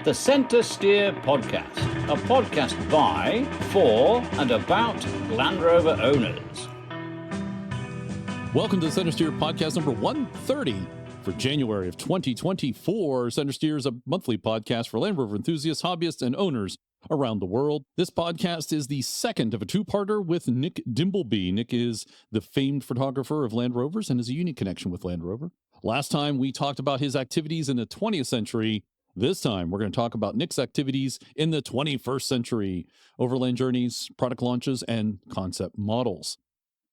the Centresteer podcast, a podcast by, for, and about Land Rover owners. Welcome to the Centresteer podcast number 130 for January of 2024. Centresteer is a monthly podcast for Land Rover enthusiasts, hobbyists, and owners around the world. This podcast is the second of a two-parter with Nick Dimbleby. Nick is the famed photographer of Land Rovers and has a unique connection with Land Rover. Last time we talked about his activities in the 20th century. This time, we're going to talk about Nick's activities in the 21st century, overland journeys, product launches, and concept models.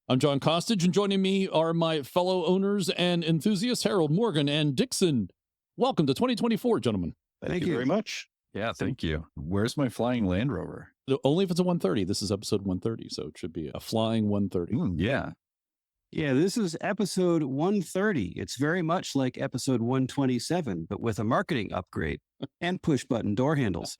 I'm John Costage, and joining me are my fellow owners and enthusiasts, Harold, Morgan, and Dixon. Welcome to 2024, gentlemen. Thank you very much. Yeah, thank you. Where's my flying Land Rover? Only if it's a 130. This is episode 130, so it should be a flying 130. Yeah. Yeah, this is episode 130. It's very much like episode 127, but with a marketing upgrade and push-button door handles.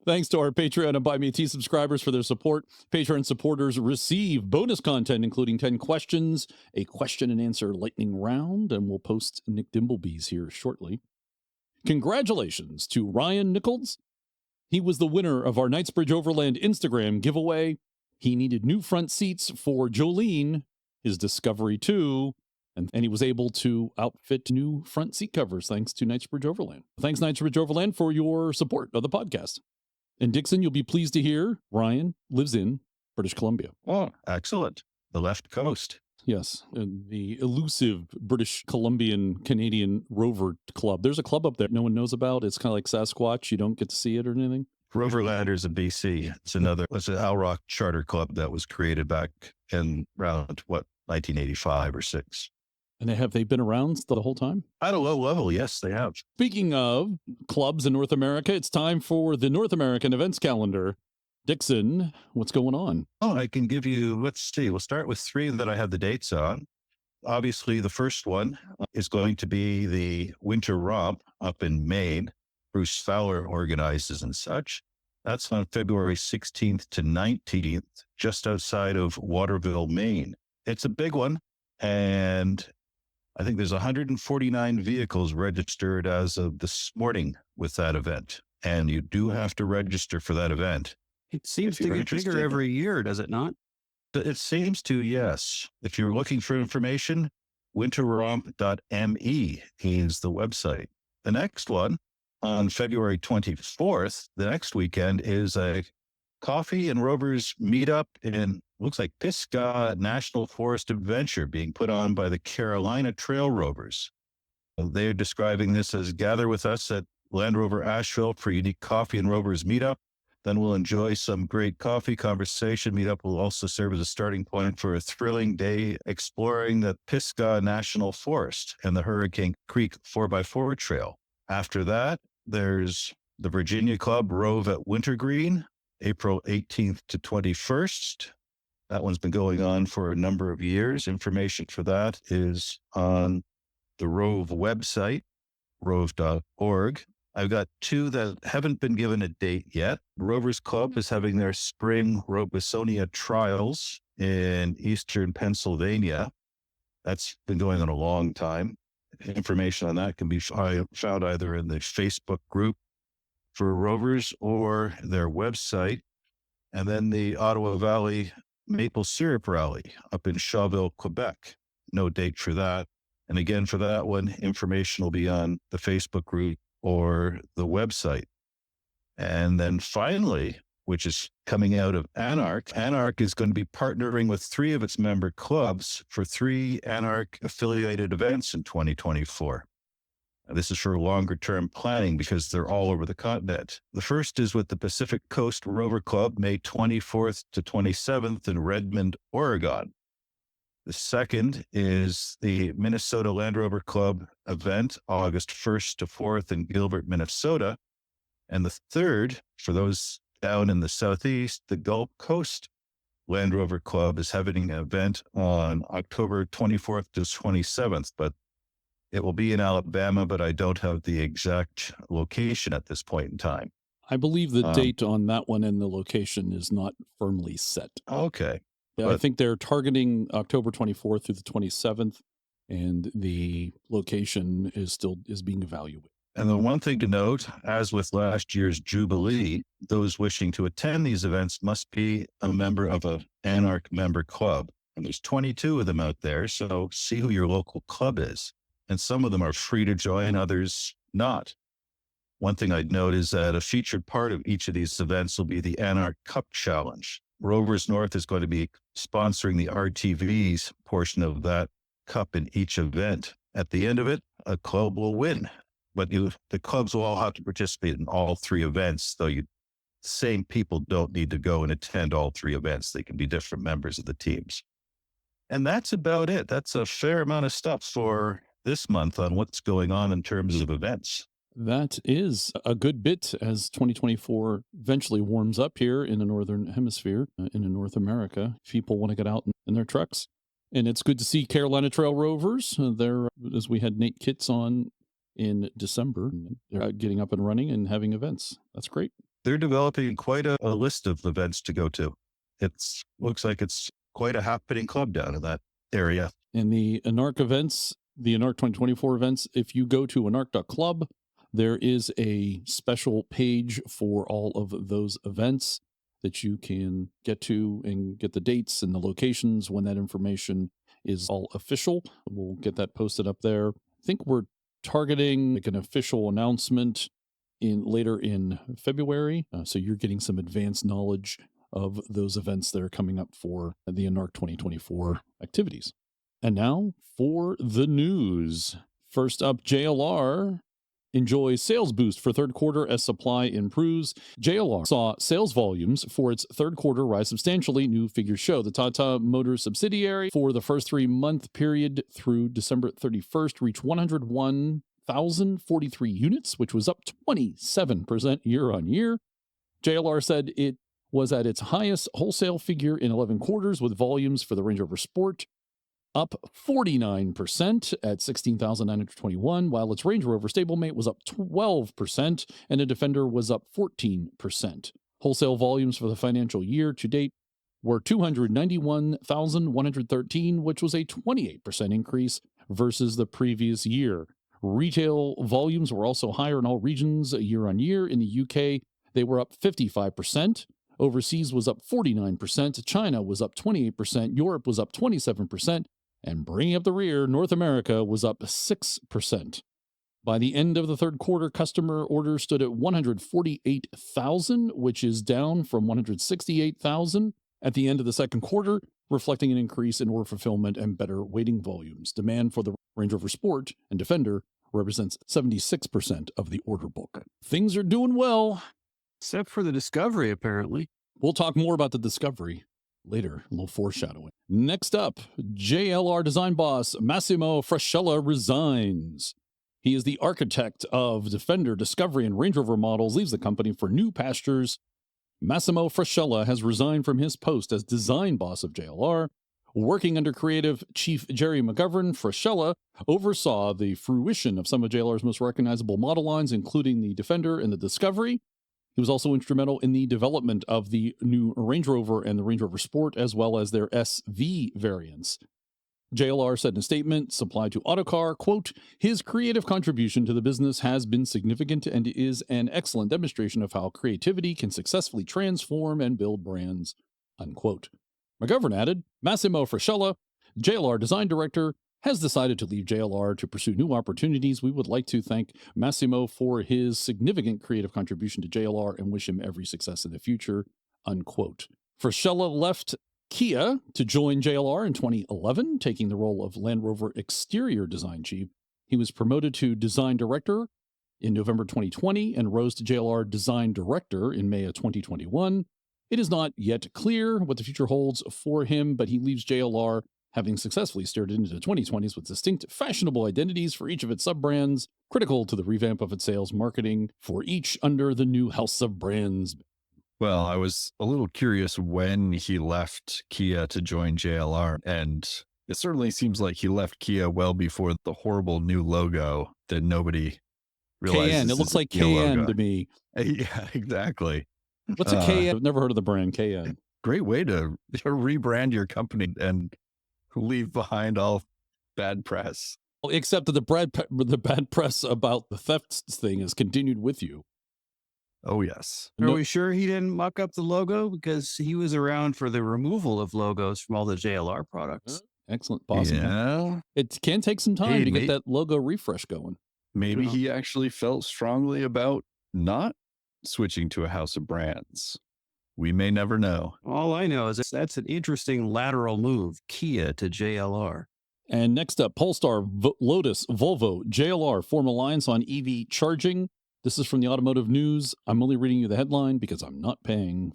Thanks to our Patreon and Buy Me a Tea subscribers for their support. Patreon supporters receive bonus content, including 10 questions, a question and answer lightning round, and we'll post Nick Dimbleby's here shortly. Congratulations to Ryan Nichols. He was the winner of our Knightsbridge Overland Instagram giveaway. He needed new front seats for Jolene, his Discovery 2, and he was able to outfit new front seat covers thanks to Knightsbridge Overland. Thanks, Knightsbridge Overland, for your support of the podcast. And Dixon, you'll be pleased to hear Ryan lives in British Columbia. Oh, excellent. The left coast. Yes, and the elusive British Columbian Canadian Rover Club. There's a club up there no one knows about. It's kind of like Sasquatch. You don't get to see it or anything. Roverlanders of BC. It's an ANARC charter club that was created back in around, 1985 or 6. And have they been around the whole time? At a low level, yes, they have. Speaking of clubs in North America, it's time for the North American events calendar. Dixon, what's going on? Oh, I can give you, let's see, we'll start with 3 that I have the dates on. Obviously, the first one is going to be the Winter Romp up in Maine. Bruce Fowler organizes and such. That's on February 16th to 19th, just outside of Waterville, Maine. It's a big one, and I think there's 149 vehicles registered as of this morning with that event, and you do have to register for that event. It seems to get bigger every year, does it not? It seems to, yes. If you're looking for information, winterromp.me is the website. The next one, on February 24th, the next weekend, is a coffee and rovers meetup in, looks like Pisgah National Forest Adventure being put on by the Carolina Trail Rovers. They're describing this as gather with us at Land Rover Asheville for unique coffee and rovers meetup. Then we'll enjoy some great coffee conversation. Meetup will also serve as a starting point for a thrilling day exploring the Pisgah National Forest and the Hurricane Creek 4x4 trail. After that, there's the Virginia Club Rove at Wintergreen, April 18th to 21st. That one's been going on for a number of years. Information for that is on the Rove website, rove.org. I've got 2 that haven't been given a date yet. Rovers Club is having their spring Robisonia trials in eastern Pennsylvania. That's been going on a long time. Information on that can be found either in the Facebook group for Rovers or their website. And then the Ottawa Valley Maple Syrup Rally up in Shawville, Quebec. No date for that. And again, for that one, information will be on the Facebook group or the website. And then finally, which is coming out of ANARC. ANARC is going to be partnering with 3 of its member clubs for 3 ANARC affiliated events in 2024. This is for longer term planning because they're all over the continent. The first is with the Pacific Coast Rover Club, May 24th to 27th in Redmond, Oregon. The second is the Minnesota Land Rover Club event, August 1st to 4th in Gilbert, Minnesota. And the third, for those down in the Southeast, the Gulf Coast Land Rover Club is having an event on October 24th to 27th, but it will be in Alabama, but I don't have the exact location at this point in time. I believe the date on that one and the location is not firmly set. Okay. Yeah, I think they're targeting October 24th through the 27th, and the location is being evaluated. And the one thing to note, as with last year's Jubilee, those wishing to attend these events must be a member of a ANARC member club. And there's 22 of them out there, so see who your local club is. And some of them are free to join, others not. One thing I'd note is that a featured part of each of these events will be the ANARC Cup Challenge. Rovers North is going to be sponsoring the RTV's portion of that cup in each event. At the end of it, a club will win. But the clubs will all have to participate in all three events, though same people don't need to go and attend all three events. They can be different members of the teams. And that's about it. That's a fair amount of stuff for this month on what's going on in terms of events. That is a good bit as 2024 eventually warms up here in the Northern Hemisphere, in North America. People want to get out in their trucks. And it's good to see Carolina Trail Rovers. They're, as we had Nate Kitts on in December, they're out getting up and running and having events. That's great. They're developing quite a list of events to go to. Looks like it's quite a happening club down in that area. And the ANARC events, the ANARC 2024 events, if you go to anarc.club, there is a special page for all of those events that you can get to and get the dates and the locations when that information is all official. We'll get that posted up there. I think we're targeting like an official announcement later in February. So you're getting some advanced knowledge of those events that are coming up for the ANARC 2024 activities. And now for the news. First up, JLR enjoys sales boost for third quarter as supply improves. JLR saw sales volumes for its third quarter rise substantially, new figures show. The Tata Motors subsidiary for the first 3-month period through December 31st reached 101,043 units, which was up 27% year on year. JLR said it was at its highest wholesale figure in 11 quarters, with volumes for the Range Rover Sport up 49% at 16,921, while its Range Rover stablemate was up 12%, and the Defender was up 14%. Wholesale volumes for the financial year to date were 291,113, which was a 28% increase versus the previous year. Retail volumes were also higher in all regions year on year. In the UK, they were up 55%. Overseas was up 49%. China was up 28%. Europe was up 27%. And bringing up the rear, North America was up 6%. By the end of the third quarter, customer orders stood at 148,000, which is down from 168,000 at the end of the second quarter, reflecting an increase in order fulfillment and better waiting volumes. Demand for the Range Rover Sport and Defender represents 76% of the order book. Things are doing well. Except for the Discovery, apparently. We'll talk more about the Discovery later, a little foreshadowing. Next up, JLR design boss Massimo Frascella resigns. He is the architect of Defender, Discovery, and Range Rover models, leaves the company for new pastures. Massimo Frascella has resigned from his post as design boss of JLR. Working under creative chief Jerry McGovern, Frascella oversaw the fruition of some of JLR's most recognizable model lines, including the Defender and the Discovery. He was also instrumental in the development of the new Range Rover and the Range Rover Sport, as well as their SV variants. JLR said in a statement supplied to Autocar, quote, "His creative contribution to the business has been significant and is an excellent demonstration of how creativity can successfully transform and build brands," unquote. McGovern added, Massimo Frascella, JLR design director, has decided to leave JLR to pursue new opportunities. We would like to thank Massimo for his significant creative contribution to JLR and wish him every success in the future, unquote. Frascella left Kia to join JLR in 2011, taking the role of Land Rover exterior design chief. He was promoted to design director in November 2020 and rose to JLR design director in May of 2021. It is not yet clear what the future holds for him, but he leaves JLR having successfully steered into the 2020s with distinct fashionable identities for each of its sub-brands, critical to the revamp of its sales marketing for each under the new house of brands. Well, I was a little curious when he left Kia to join JLR, and it certainly seems like he left Kia well before the horrible new logo that nobody realizes. KN, it looks like KN logo to me. Yeah, exactly. What's a KN? I've never heard of the brand KN. Great way to rebrand your company and leave behind all bad press. Except that the bad press about the theft thing has continued with you. Oh, yes. Are we sure he didn't muck up the logo? Because he was around for the removal of logos from all the JLR products. Excellent. Possible. Yeah. It can take some time to get that logo refresh going. Maybe Yeah. he actually felt strongly about not switching to a house of brands. We may never know. All I know is that's an interesting lateral move, Kia to JLR. And next up, Polestar, Lotus, Volvo, JLR form alliance on EV charging. This is from the Automotive News. I'm only reading you the headline because I'm not paying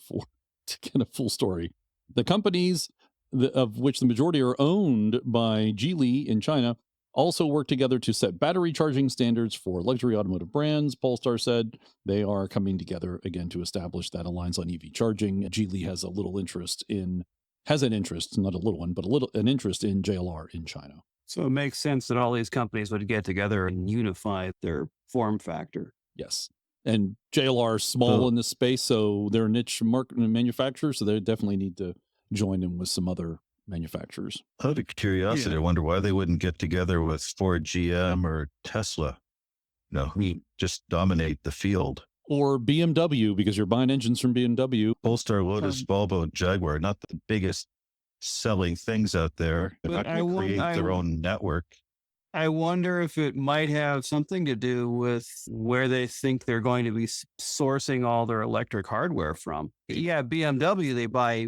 to get a full story. The companies, of which the majority are owned by Geely in China, also work together to set battery charging standards for luxury automotive brands. Polestar said they are coming together again to establish that alliance on EV charging. Geely has an interest, not a little one, but an interest in JLR in China. So it makes sense that all these companies would get together and unify their form factor. Yes. And JLR is small in this space, so they're a niche manufacturer, so they definitely need to join in with some other manufacturers. Out of curiosity, I wonder why they wouldn't get together with Ford, GM, or Tesla. Who just dominate the field. Or BMW, because you're buying engines from BMW. Polestar, Lotus, Volvo, Jaguar, not the biggest selling things out there. They're not going to create their own network. I wonder if it might have something to do with where they think they're going to be sourcing all their electric hardware from. Yeah, BMW, they buy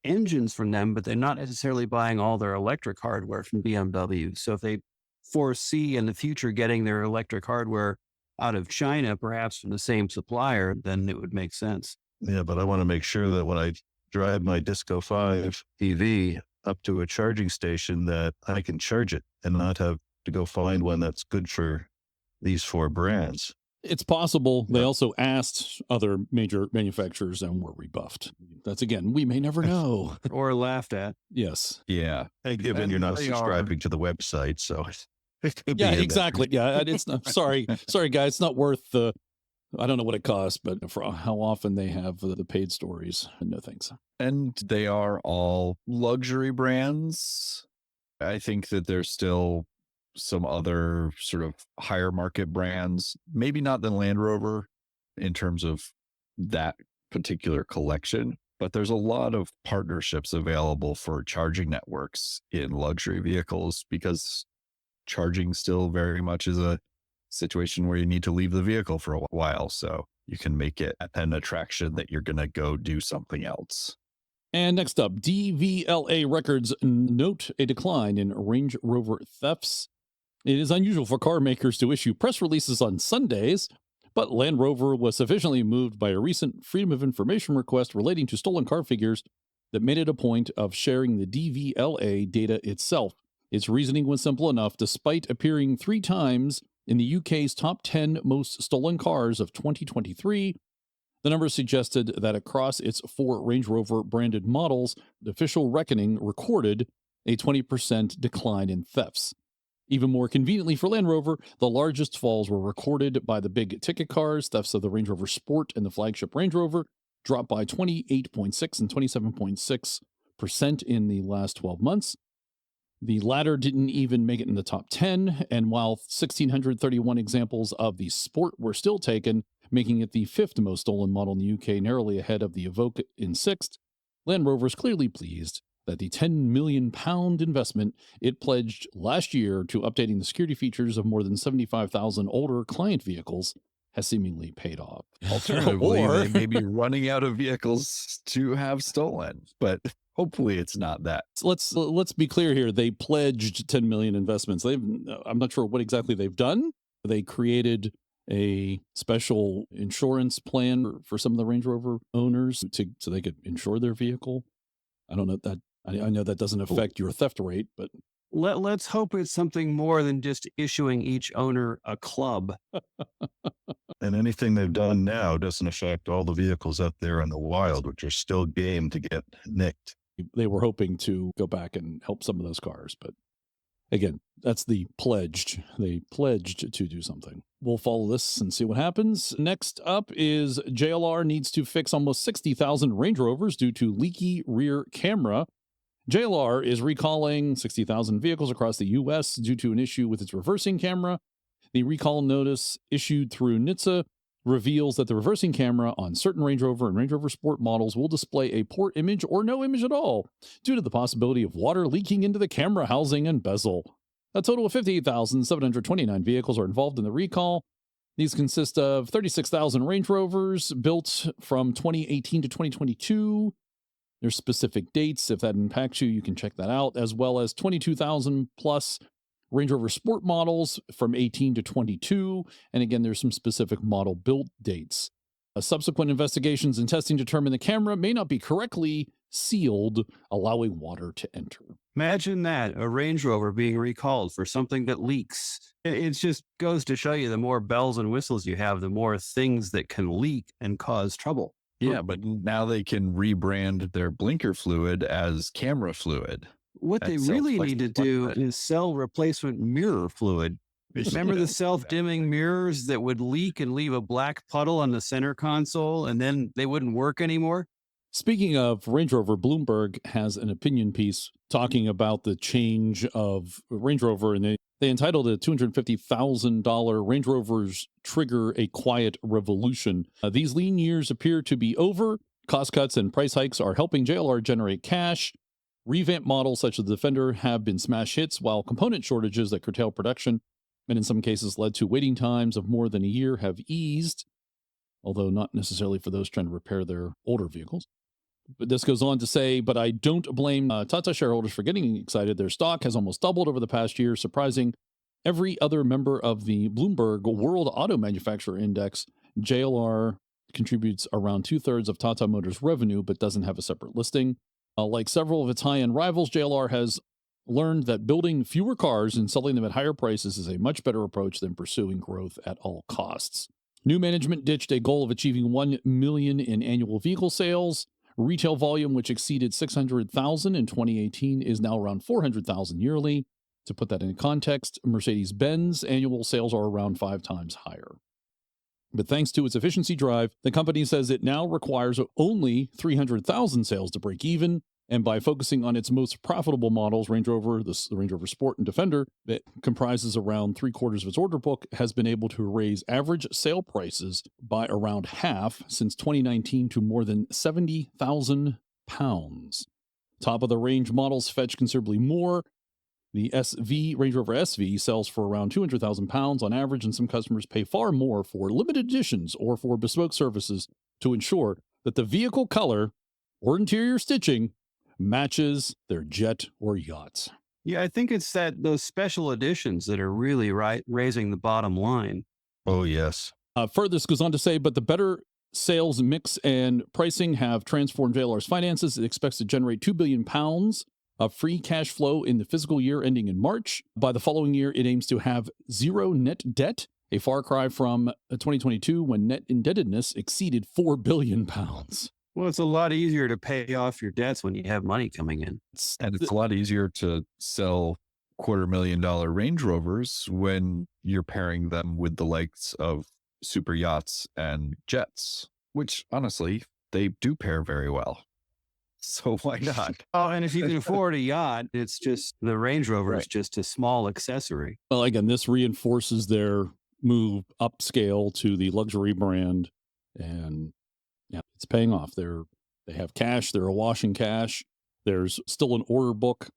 engines from them, but they're not necessarily buying all their electric hardware from BMW. So if they foresee in the future getting their electric hardware out of China, perhaps from the same supplier, then it would make sense. Yeah, but I want to make sure that when I drive my Disco 5 EV up to a charging station that I can charge it and not have to go find one that's good for these four brands. It's possible. They also asked other major manufacturers and were rebuffed. That's, again, we may never know. Or laughed at. Yes. Yeah. Hey, given you're not subscribing to the website, so it could be exactly. Yeah, it's not, sorry, guys. It's not worth the. I don't know what it costs, but for how often they have the paid stories. No thanks. And they are all luxury brands. I think that there's still some other sort of higher market brands, maybe not the Land Rover in terms of that particular collection, but there's a lot of partnerships available for charging networks in luxury vehicles because charging still very much is a situation where you need to leave the vehicle for a while. So you can make it an attraction that you're going to go do something else. And next up, DVLA records note a decline in Range Rover thefts. It is unusual for car makers to issue press releases on Sundays, but Land Rover was sufficiently moved by a recent Freedom of Information request relating to stolen car figures that made it a point of sharing the DVLA data itself. Its reasoning was simple enough. Despite appearing 3 times in the UK's top 10 most stolen cars of 2023, the numbers suggested that across its 4 Range Rover branded models, the official reckoning recorded a 20% decline in thefts. Even more conveniently for Land Rover, the largest falls were recorded by the big ticket cars. Thefts of the Range Rover Sport and the flagship Range Rover dropped by 28.6 and 27.6% in the last 12 months. The latter didn't even make it in the top 10, and while 1,631 examples of the Sport were still taken, making it the 5th most stolen model in the UK, narrowly ahead of the Evoque in 6th, Land Rover is clearly pleased that the £10 million investment it pledged last year to updating the security features of more than 75,000 older client vehicles has seemingly paid off. Alternatively, they may be running out of vehicles to have stolen, but hopefully it's not that. Let's be clear here. They pledged 10 million investments. I'm not sure what exactly they've done. They created a special insurance plan for some of the Range Rover owners so they could insure their vehicle. I don't know that. I know that doesn't affect your theft rate, but let's hope it's something more than just issuing each owner a club. And anything they've done now doesn't affect all the vehicles out there in the wild, which are still game to get nicked. They were hoping to go back and help some of those cars, but again, that's the pledged. They pledged to do something. We'll follow this and see what happens. Next up is JLR needs to fix almost 60,000 Range Rovers due to leaky rear camera. JLR is recalling 60,000 vehicles across the U.S. due to an issue with its reversing camera. The recall notice issued through NHTSA reveals that the reversing camera on certain Range Rover and Range Rover Sport models will display a poor image or no image at all due to the possibility of water leaking into the camera housing and bezel. A total of 58,729 vehicles are involved in the recall. These consist of 36,000 Range Rovers built from 2018 to 2022. There's specific dates. If that impacts you, you can check that out, as well as 22,000 plus Range Rover Sport models from 18 to 22. And again, there's some specific model build dates. Subsequent investigations and testing determine the camera may not be correctly sealed, allowing water to enter. Imagine that, a Range Rover being recalled for something that leaks. It just goes to show you the more bells and whistles you have, the more things that can leak and cause trouble. Yeah, but now they can rebrand their blinker fluid as camera fluid. What they really need to do is sell replacement mirror fluid. Remember the self-dimming mirrors that would leak and leave a black puddle on the center console and then they wouldn't work anymore? Speaking of Range Rover, Bloomberg has an opinion piece talking about the change of Range Rover, and they entitled it $250,000 Range Rovers Trigger a Quiet Revolution. These lean years appear to be over. Cost cuts and price hikes are helping JLR generate cash. Revamped models such as the Defender have been smash hits, while component shortages that curtail production and in some cases led to waiting times of more than a year have eased, although not necessarily for those trying to repair their older vehicles. But this goes on to say, but I don't blame Tata shareholders for getting excited. Their stock has almost doubled over the past year, surprising every other member of the Bloomberg World Auto Manufacturer Index. JLR contributes around 2/3 of Tata Motors' revenue, but doesn't have a separate listing. Like several of its high-end rivals, JLR has learned that building fewer cars and selling them at higher prices is a much better approach than pursuing growth at all costs. New management ditched a goal of achieving 1 million in annual vehicle sales. Retail volume, which exceeded 600,000 in 2018, is now around 400,000 yearly. To put that in context, Mercedes-Benz annual sales are around 5 times higher. But thanks to its efficiency drive, the company says it now requires only 300,000 sales to break even. And by focusing on its most profitable models, Range Rover, the Range Rover Sport and Defender, that comprises around 3/4 of its order book, has been able to raise average sale prices by around half since 2019 to more than £70,000. Top of the range models fetch considerably more. The SV, Range Rover SV, sells for around £200,000 on average, and some customers pay far more for limited editions or for bespoke services to ensure that the vehicle color or interior stitching matches their jet or yachts. Yeah, I think it's those special editions that are really raising the bottom line. Oh, yes. Further, this goes on to say, but the better sales mix and pricing have transformed JLR's finances. It expects to generate £2 billion of free cash flow in the fiscal year ending in March. By the following year, it aims to have zero net debt, a far cry from 2022 when net indebtedness exceeded £4 billion. Well, it's a lot easier to pay off your debts when you have money coming in. And it's a lot easier to sell $250,000 Range Rovers when you're pairing them with the likes of super yachts and jets, which honestly, they do pair very well. So why not? Oh, and if you can afford a yacht, it's just the Range Rover is just a small accessory. Well, again, this reinforces their move upscale to the luxury brand, and yeah, it's paying off. They have cash. They're awash in cash. There's still an order book.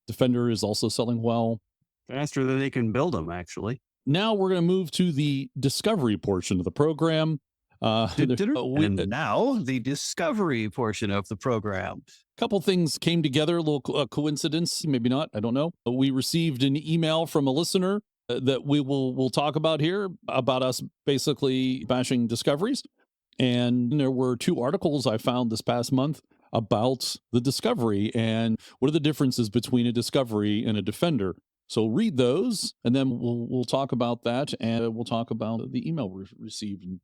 Defender is also selling well. Faster than they can build them, actually. Now we're going to move to the Discovery portion of the program. And now the Discovery portion of the program. A couple things came together, a little coincidence, maybe not, I don't know. We received an email from a listener that we'll talk about here, about us basically bashing Discoveries. And there were 2 articles I found this past month about the Discovery and what are the differences between a Discovery and a Defender. So read those, and then we'll talk about that, and we'll talk about the email we received and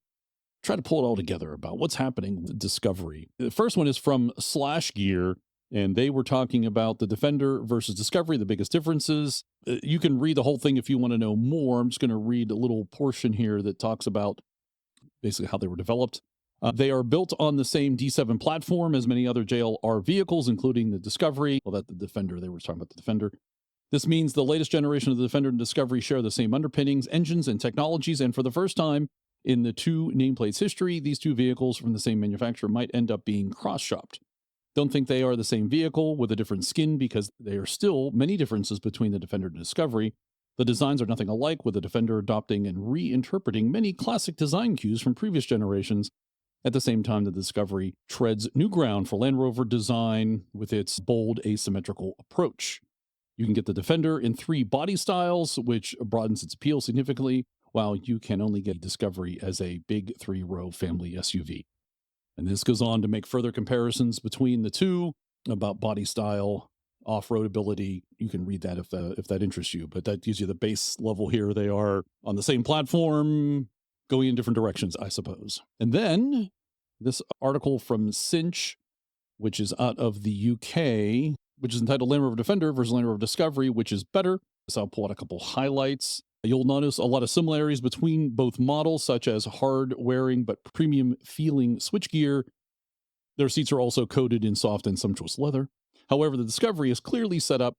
try to pull it all together about what's happening with the Discovery. The first one is from Slash Gear, and they were talking about the Defender versus Discovery, the biggest differences. You can read the whole thing if you want to know more. I'm just going to read a little portion here that talks about basically how they were developed. They are built on the same D7 platform as many other JLR vehicles, including the Discovery. Well, the Defender, they were talking about the Defender. This means the latest generation of the Defender and Discovery share the same underpinnings, engines, and technologies, and for the first time in the two nameplates history, these two vehicles from the same manufacturer might end up being cross-shopped. Don't think they are the same vehicle with a different skin, because there are still many differences between the Defender and Discovery. The designs are nothing alike, with the Defender adopting and reinterpreting many classic design cues from previous generations. At the same time, the Discovery treads new ground for Land Rover design with its bold, asymmetrical approach. You can get the Defender in 3 body styles, which broadens its appeal significantly, while you can only get Discovery as a big 3-row family SUV. And this goes on to make further comparisons between the two about body style, off-road ability. You can read that if that interests you, but that gives you the base level here. They are on the same platform, going in different directions, I suppose. And then this article from Cinch, which is out of the UK, which is entitled Land Rover Defender versus Land Rover Discovery, which is better. So I'll pull out a couple highlights. You'll notice a lot of similarities between both models, such as hard-wearing but premium-feeling switchgear. Their seats are also coated in soft and sumptuous leather. However, the Discovery is clearly set up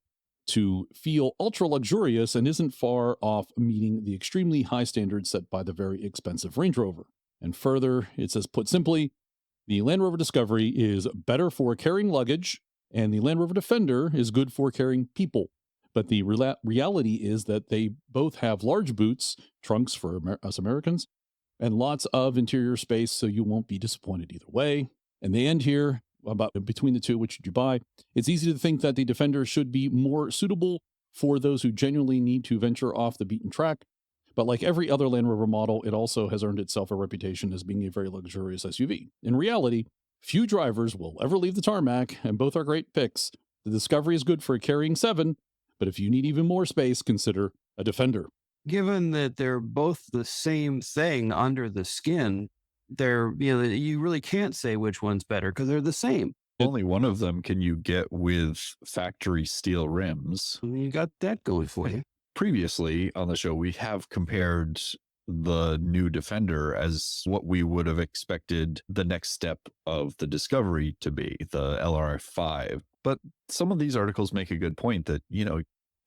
to feel ultra-luxurious and isn't far off meeting the extremely high standards set by the very expensive Range Rover. And further, it says, put simply, the Land Rover Discovery is better for carrying luggage, and the Land Rover Defender is good for carrying people. But the reality is that they both have large boots, trunks for us Americans, and lots of interior space, so you won't be disappointed either way. And they end here about between the two, which should you buy? It's easy to think that the Defender should be more suitable for those who genuinely need to venture off the beaten track. But like every other Land Rover model, it also has earned itself a reputation as being a very luxurious SUV. In reality, few drivers will ever leave the tarmac, and both are great picks. The Discovery is good for carrying 7, but if you need even more space, consider a Defender. Given that they're both the same thing under the skin, you really can't say which one's better because they're the same. Only one of them can you get with factory steel rims. You got that going for you. Previously on the show, we have compared the new Defender as what we would have expected the next step of the Discovery to be, the LR5. But some of these articles make a good point that,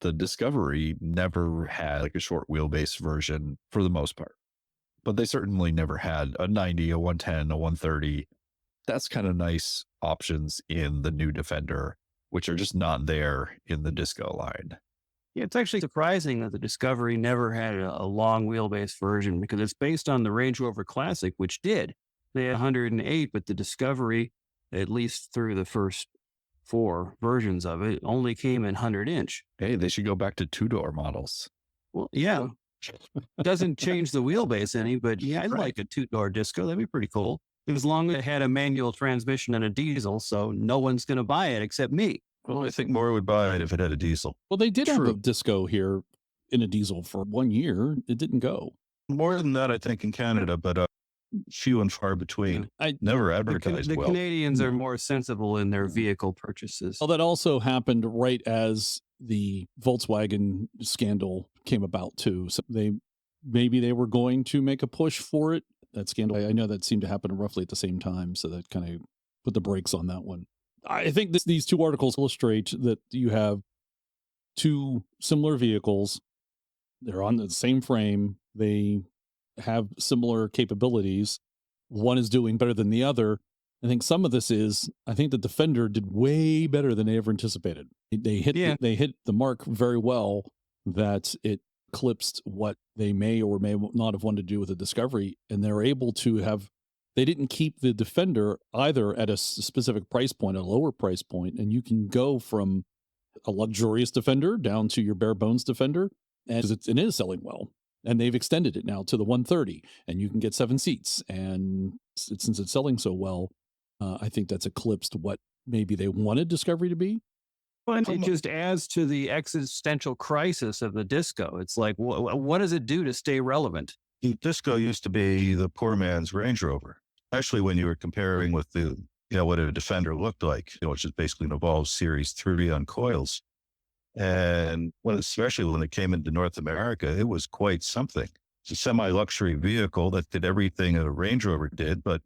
the Discovery never had like a short wheelbase version for the most part. But they certainly never had a 90, a 110, a 130. That's kind of nice options in the new Defender, which are just not there in the Disco line. Yeah, it's actually surprising that the Discovery never had a long wheelbase version because it's based on the Range Rover Classic, which did. They had 108, but the Discovery, at least through the first 4 versions of it, only came in 100-inch. Hey, they should go back to 2-door models. Well, yeah. Doesn't change the wheelbase any, but yeah, I'd like a 2-door Disco. That'd be pretty cool. As long as it had a manual transmission and a diesel, so no one's going to buy it except me. Well, I think more would buy it if it had a diesel. Well, they did have a Disco here in a diesel for 1 year. It didn't go. More than that, I think, in Canada, but few and far between. Never advertised the well. Canadians are more sensible in their vehicle purchases. Well, that also happened right as the Volkswagen scandal came about too. So maybe they were going to make a push for it. That scandal, I know that seemed to happen roughly at the same time. So that kind of put the brakes on that one. I think these 2 articles illustrate that you have 2 similar vehicles. They're on the same frame. They have similar capabilities. One is doing better than the other. I think some of this is, I think the Defender did way better than they ever anticipated. They hit the mark very well, that it eclipsed what they may or may not have wanted to do with the Discovery. And they're able to they didn't keep the Defender either at a specific price point, a lower price point. And you can go from a luxurious Defender down to your bare bones Defender. And it is selling well. And they've extended it now to the 130, and you can get 7 seats. And since it's selling so well, I think that's eclipsed what maybe they wanted Discovery to be. Well, it just adds to the existential crisis of the Disco. It's like, what does it do to stay relevant? The Disco used to be the poor man's Range Rover, especially when you were comparing with what a Defender looked like, which is basically an evolved Series 3 on coils. And especially when it came into North America, it was quite something. It's a semi-luxury vehicle that did everything a Range Rover did, but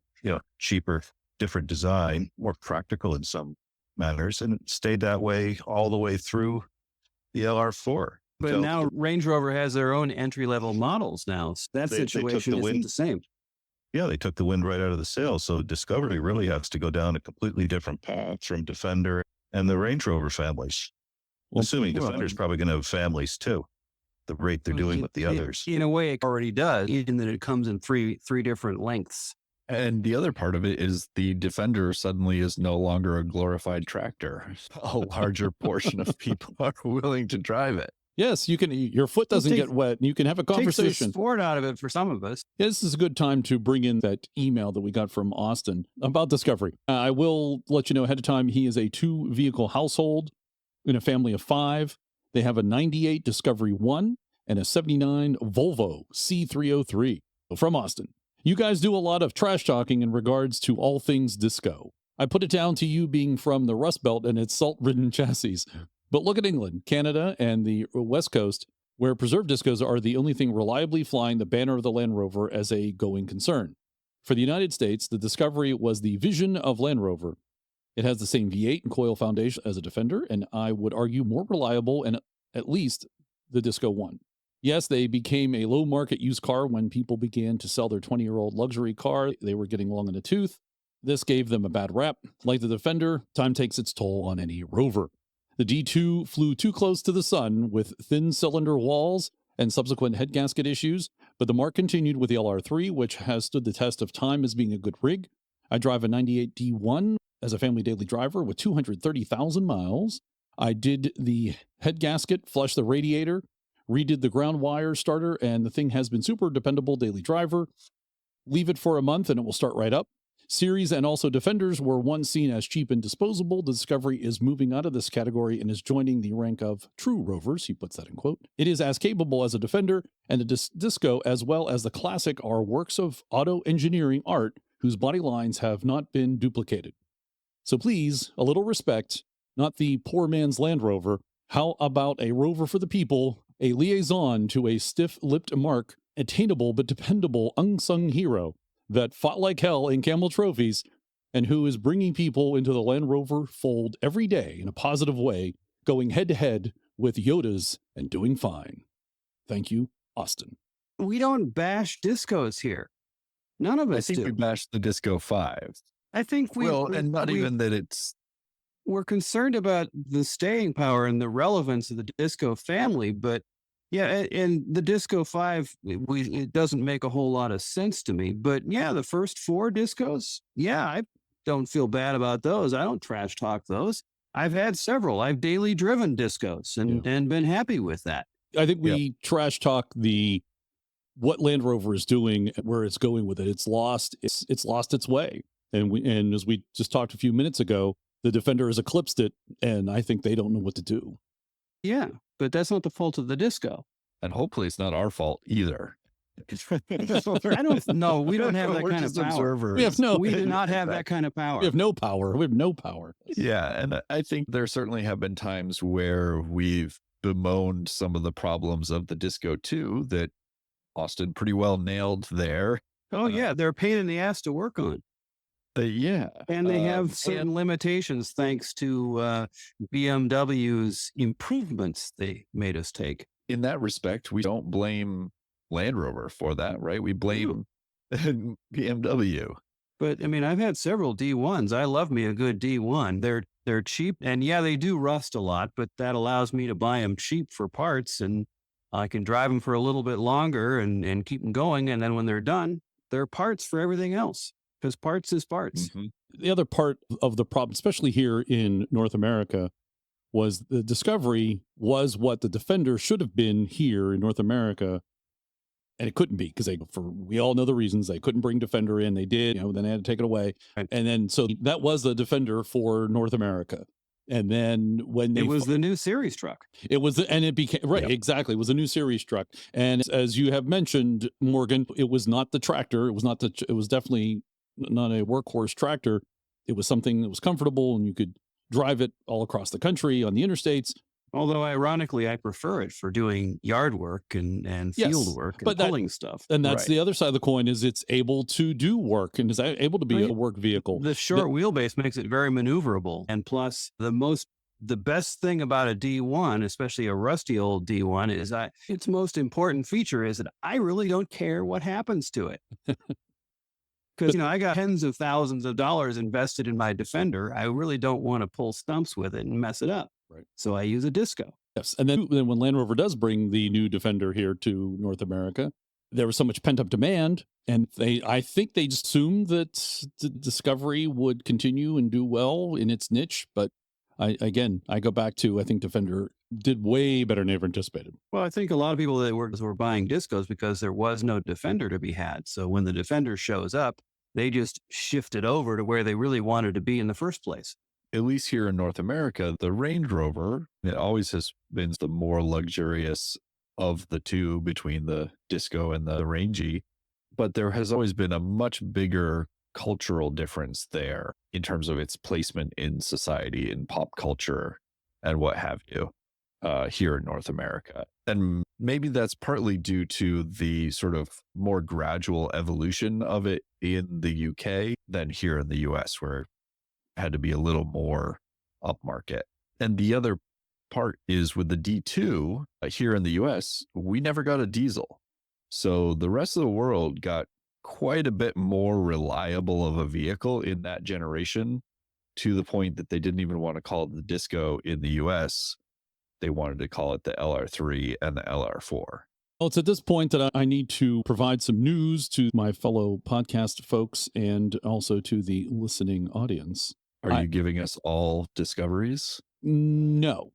cheaper, different design, more practical in some manners. And it stayed that way all the way through the LR4. But So now Range Rover has their own entry-level models now. So that They took situation the isn't wind. the same. they took the wind right out of the sails. So Discovery really has to go down a completely different path from Defender and the Range Rover families. Well, Assuming well, Defender's probably going to have families too, the rate they're doing with the others. In a way, it already does, in that it comes in three different lengths. And the other part of it is the Defender suddenly is no longer a glorified tractor. A larger portion of people are willing to drive it. yes, you can. Your foot doesn't take- get wet, and you can have a Takes the conversation. sport out of it for some of us. Yeah, this is a good time to bring in that email that we got from Austin about Discovery. I will let you know ahead of time, he is a 2-vehicle household in a family of 5. They have a 98 Discovery 1 and a 79 Volvo C303 from Austin. You guys do a lot of trash talking in regards to all things disco. I put it down to you being from the Rust Belt and its salt-ridden chassis. But look at England, Canada, and the West Coast, where preserved discos are the only thing reliably flying the banner of the Land Rover as a going concern. For the United States, the Discovery was the vision of Land Rover. It has the same V8 and coil foundation as a Defender, and I would argue more reliable and at least the Disco 1. Yes, they became a low-market used car when people began to sell their 20-year-old luxury car. They were getting long in the tooth. This gave them a bad rap. Like the Defender, time takes its toll on any Rover. The D2 flew too close to the sun with thin cylinder walls and subsequent head gasket issues, but the mark continued with the LR3, which has stood the test of time as being a good rig. I drive a 98 D1 as a family daily driver with 230,000 miles. I did the head gasket, flushed the radiator, redid the ground wire starter, and the thing has been super dependable daily driver. Leave it for a month and it will start right up. Series and also Defenders were once seen as cheap and disposable. The Discovery is moving out of this category and is joining the rank of true Rovers. He puts that in quote. It is as capable as a Defender, and the Disco as well as the Classic are works of auto engineering art whose body lines have not been duplicated. So please, a little respect, not the poor man's Land Rover. How about a Rover for the people, a liaison to a stiff-lipped Mark, attainable but dependable unsung hero that fought like hell in Camel trophies and who is bringing people into the Land Rover fold every day in a positive way, going head-to-head with Yodas and doing fine. Thank you, Austin. We don't bash discos here. None of I us think do. we bashed the Disco 5. I think And not even that it's we're concerned about the staying power and the relevance of the Disco family, but yeah, and the Disco 5, it doesn't make a whole lot of sense to me. But yeah, the first 4 Discos, yeah, I don't feel bad about those. I don't trash talk those. I've had several. I've daily driven Discos and been happy with that. I think we trash talk what Land Rover is doing, where it's going with it. It's lost its way. And as we just talked a few minutes ago, the Defender has eclipsed it, and I think they don't know what to do. Yeah, but that's not the fault of the Disco. and hopefully it's not our fault either. I don't know. We don't have that We're kind of just power. observers. We do not have that kind of power. We have no power. We have no power. Yeah, and I think there certainly have been times where we've bemoaned some of the problems of the Disco 2 that Austin pretty well nailed there. Oh, yeah. They're a pain in the ass to work on. Yeah. And they have certain limitations thanks to BMW's improvements they made us take. In that respect, we don't blame Land Rover for that, right? We blame BMW. But I mean, I've had several D1s. I love me a good D1. They're cheap, and yeah, they do rust a lot, but that allows me to buy them cheap for parts, and I can drive them for a little bit longer and keep them going. And then when they're done, they're parts for everything else, because parts is parts. Mm-hmm. The other part of the problem, especially here in North America, was the Discovery was what the Defender should have been here in North America. And it couldn't be because we all know the reasons they couldn't bring Defender in. They did, then they had to take it away. Right. And then, so that was the Defender for North America. And then when It was the new series truck. it was, and it became, right, Yep. exactly. It was a new series truck. And as you have mentioned, Morgan, it was not the tractor. It was definitely not a workhorse tractor. It was something that was comfortable and you could drive it all across the country on the interstates. Although ironically, I prefer it for doing yard work and Yes, field work and but that- pulling stuff. And that's Right. the other side of the coin, is it's able to do work and is able to be Right. a work vehicle. The short wheelbase makes it very maneuverable. And plus, the best thing about a D1, especially a rusty old D1, is its most important feature is that I really don't care what happens to it. Because, I got tens of thousands of dollars invested in my Defender. I really don't want to pull stumps with it and mess it up. Right. So I use a Disco. Yes. And then when Land Rover does bring the new Defender here to North America, there was so much pent up demand. And I think they just assumed that the Discovery would continue and do well in its niche. But I go back to, I think Defender did way better than they ever anticipated. Well, I think a lot of people that were buying Discos because there was no Defender to be had. So when the Defender shows up, they just shifted over to where they really wanted to be in the first place. At least here in North America, the Range Rover, it always has been the more luxurious of the two between the Disco and the Rangy. But there has always been a much bigger cultural difference there in terms of its placement in society, in pop culture, and what have you, here in North America. And maybe that's partly due to the sort of more gradual evolution of it in the UK than here in the US, where it had to be a little more upmarket. And the other part is with the D2 here in the US, we never got a diesel. So the rest of the world got quite a bit more reliable of a vehicle in that generation, to the point that they didn't even want to call it the Disco in the US. They wanted to call it the LR3 and the LR4. Well, it's at this point that I need to provide some news to my fellow podcast folks and also to the listening audience. Are you giving us all Discoveries? No.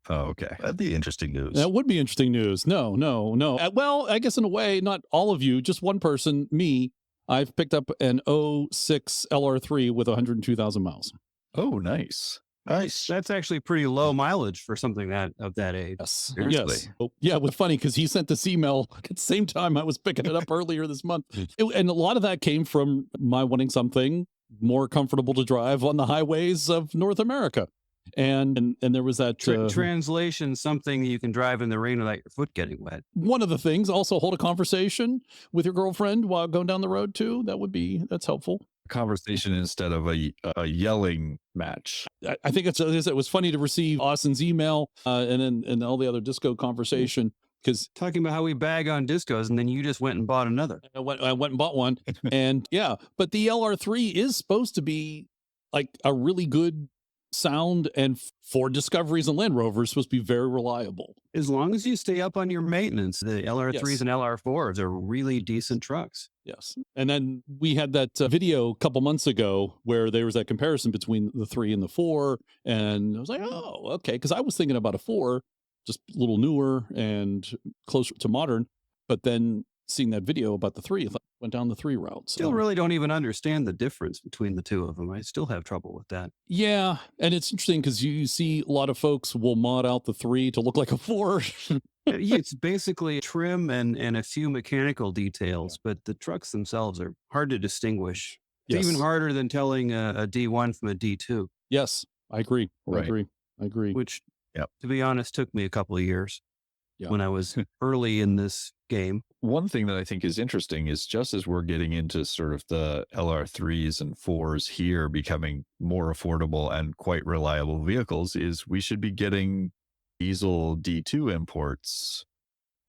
Oh, okay. That'd be interesting news. That would be interesting news. No. Well, I guess in a way, not all of you, just one person, me. I've picked up an 06 LR3 with 102,000 miles. Oh, nice. Nice. That's actually pretty low mileage for something of that age. Yes. Seriously? Yes. Oh, yeah, it was funny because he sent this email at the same time I was picking it up earlier this month. And a lot of that came from my wanting something more comfortable to drive on the highways of North America. And there was that translation, something you can drive in the rain without your foot getting wet. One of the things, also hold a conversation with your girlfriend while going down the road too. That's helpful. Conversation instead of a yelling match. I think it was funny to receive Austin's email and all the other Disco conversation, because Talking about how we bag on Discos and then you just went and bought another. I went and bought one. And yeah, but the LR3 is supposed to be like a really good sound, and for Discoveries and Land Rovers, supposed to be very reliable. As long as you stay up on your maintenance, the LR3s Yes. and LR4s are really decent trucks. Yes. And then we had that video a couple months ago where there was that comparison between the 3 and the 4. And I was like, oh, okay. Because I was thinking about a 4, just a little newer and closer to modern. But then seeing that video about the 3, I went down the 3 route. So. Still really don't even understand the difference between the two of them. I still have trouble with that. Yeah. And it's interesting because you see a lot of folks will mod out the 3 to look like a 4. It's basically trim and a few mechanical details, but the trucks themselves are hard to distinguish. It's Yes. even harder than telling a D1 from a D2. Yes, I agree. Right. I agree. Which, Yep. to be honest, took me a couple of years Yeah. when I was early in this game. One thing that I think is interesting is just as we're getting into sort of the LR3s and 4s here becoming more affordable and quite reliable vehicles, is we should be getting diesel D2 imports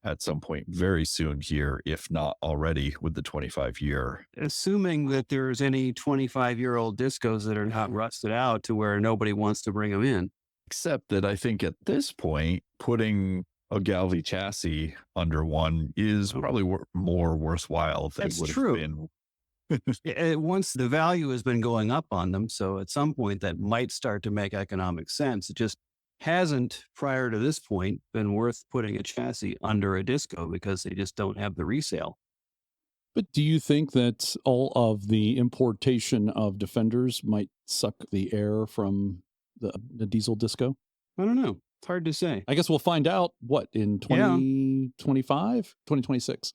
at some point very soon here, if not already with the 25-year. Assuming that there's any 25-year-old Discos that are not rusted out to where nobody wants to bring them in. Except that I think at this point, putting a Galvy chassis under one is probably more worthwhile than That's would true. have been. Once the value has been going up on them, so at some point that might start to make economic sense. It just hasn't, prior to this point, been worth putting a chassis under a Disco because they just don't have the resale. But do you think that all of the importation of Defenders might suck the air from the diesel Disco? I don't know. It's hard to say. I guess we'll find out, in 2025, 2026?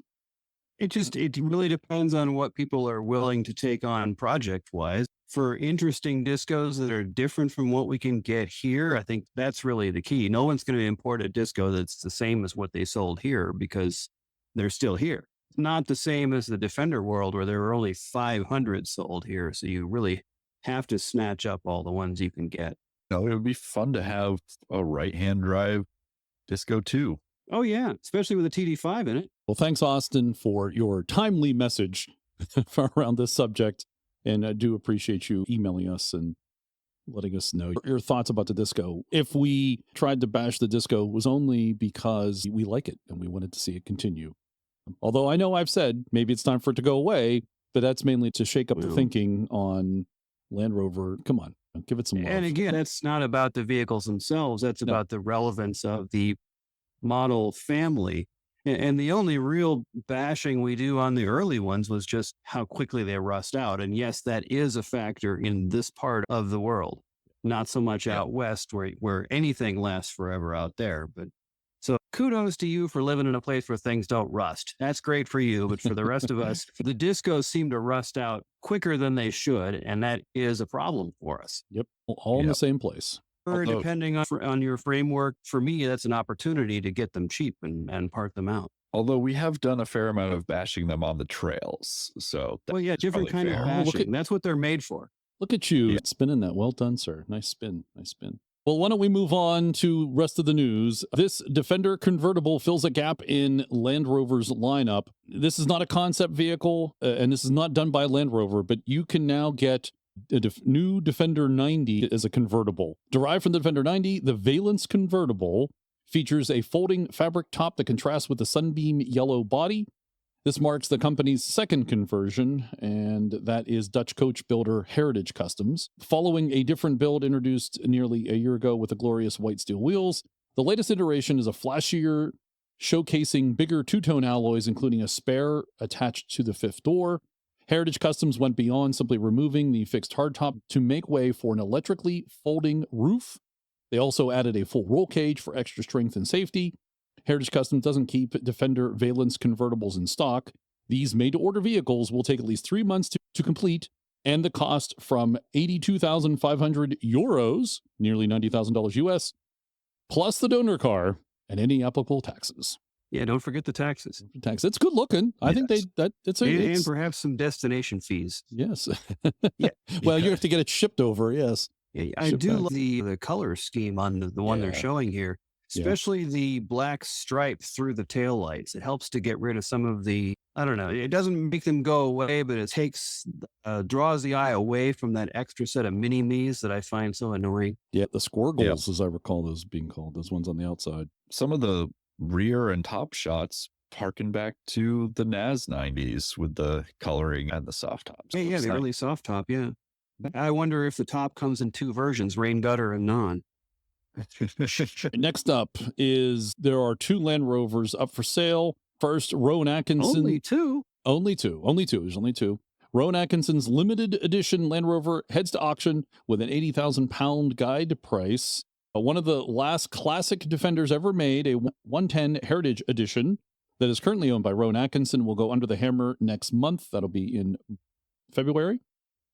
It really depends on what people are willing to take on project-wise. for interesting discos that are different from what we can get here, I think that's really the key. No one's going to import a disco that's the same as what they sold here because they're still here. Not the same as the Defender world where there were only 500 sold here. So you really have to snatch up all the ones you can get. No, it would be fun to have a right-hand drive disco too. Oh, yeah, especially with a TD5 in it. Well, thanks, Austin, for your timely message around this subject. And I do appreciate you emailing us and letting us know your thoughts about the disco. If we tried to bash the disco, it was only because we like it and we wanted to see it continue. Although I know I've said maybe it's time for it to go away, but that's mainly to shake up the thinking on Land Rover. Come on, give it some love. And again, that's not about the vehicles themselves. That's about the relevance of the model family. And the only real bashing we do on the early ones was just how quickly they rust out. And yes, that is a factor in this part of the world, not so much out west where anything lasts forever out there. But so kudos to you for living in a place where things don't rust. That's great for you. But for the rest of us, the discos seem to rust out quicker than they should. And that is a problem for us. Yep. All in the same place. Although, depending on your framework, for me, that's an opportunity to get them cheap and part them out. Although we have done a fair amount of bashing them on the trails. So different kind of bashing. That's what they're made for. Look at you spinning that. Well done, sir. Nice spin. Nice spin. Well, why don't we move on to rest of the news? This Defender convertible fills a gap in Land Rover's lineup. This is not a concept vehicle, and this is not done by Land Rover, but you can now get a new Defender 90 as a convertible. Derived from the Defender 90, the Valence convertible features a folding fabric top that contrasts with the sunbeam yellow body. This marks the company's second conversion, and that is Dutch coach builder Heritage Customs. Following a different build introduced nearly a year ago with the glorious white steel wheels, the latest iteration is a flashier, showcasing bigger two-tone alloys, including a spare attached to the fifth door. Heritage Customs went beyond simply removing the fixed hardtop to make way for an electrically folding roof. They also added a full roll cage for extra strength and safety. Heritage Customs doesn't keep Defender Valence convertibles in stock. These made-to-order vehicles will take at least 3 months to complete, and the cost from 82,500 euros, nearly $90,000 US, plus the donor car and any applicable taxes. Yeah, don't forget the taxes. It's good looking. I think and perhaps some destination fees. Yes. Well, you have to get it shipped over. Yes. Yeah, I do love the color scheme on the one they're showing here, especially the black stripe through the taillights. It helps to get rid of some of the, I don't know, it doesn't make them go away, but it draws the eye away from that extra set of mini-me's that I find so annoying. Yeah, the squirgles, as I recall those being called, those ones on the outside. Some of the rear and top shots harken back to the NAS 90s with the coloring and the soft tops. Yeah, the early soft top, yeah. I wonder if the top comes in two versions, rain gutter and non. Next up is there are 2 Land Rovers up for sale. First, Rowan Atkinson. Only two. There's only 2. Rowan Atkinson's limited edition Land Rover heads to auction with an £80,000 guide price. One of the last classic Defenders ever made, a 110 Heritage Edition that is currently owned by Rowan Atkinson, will go under the hammer next month. That'll be in February.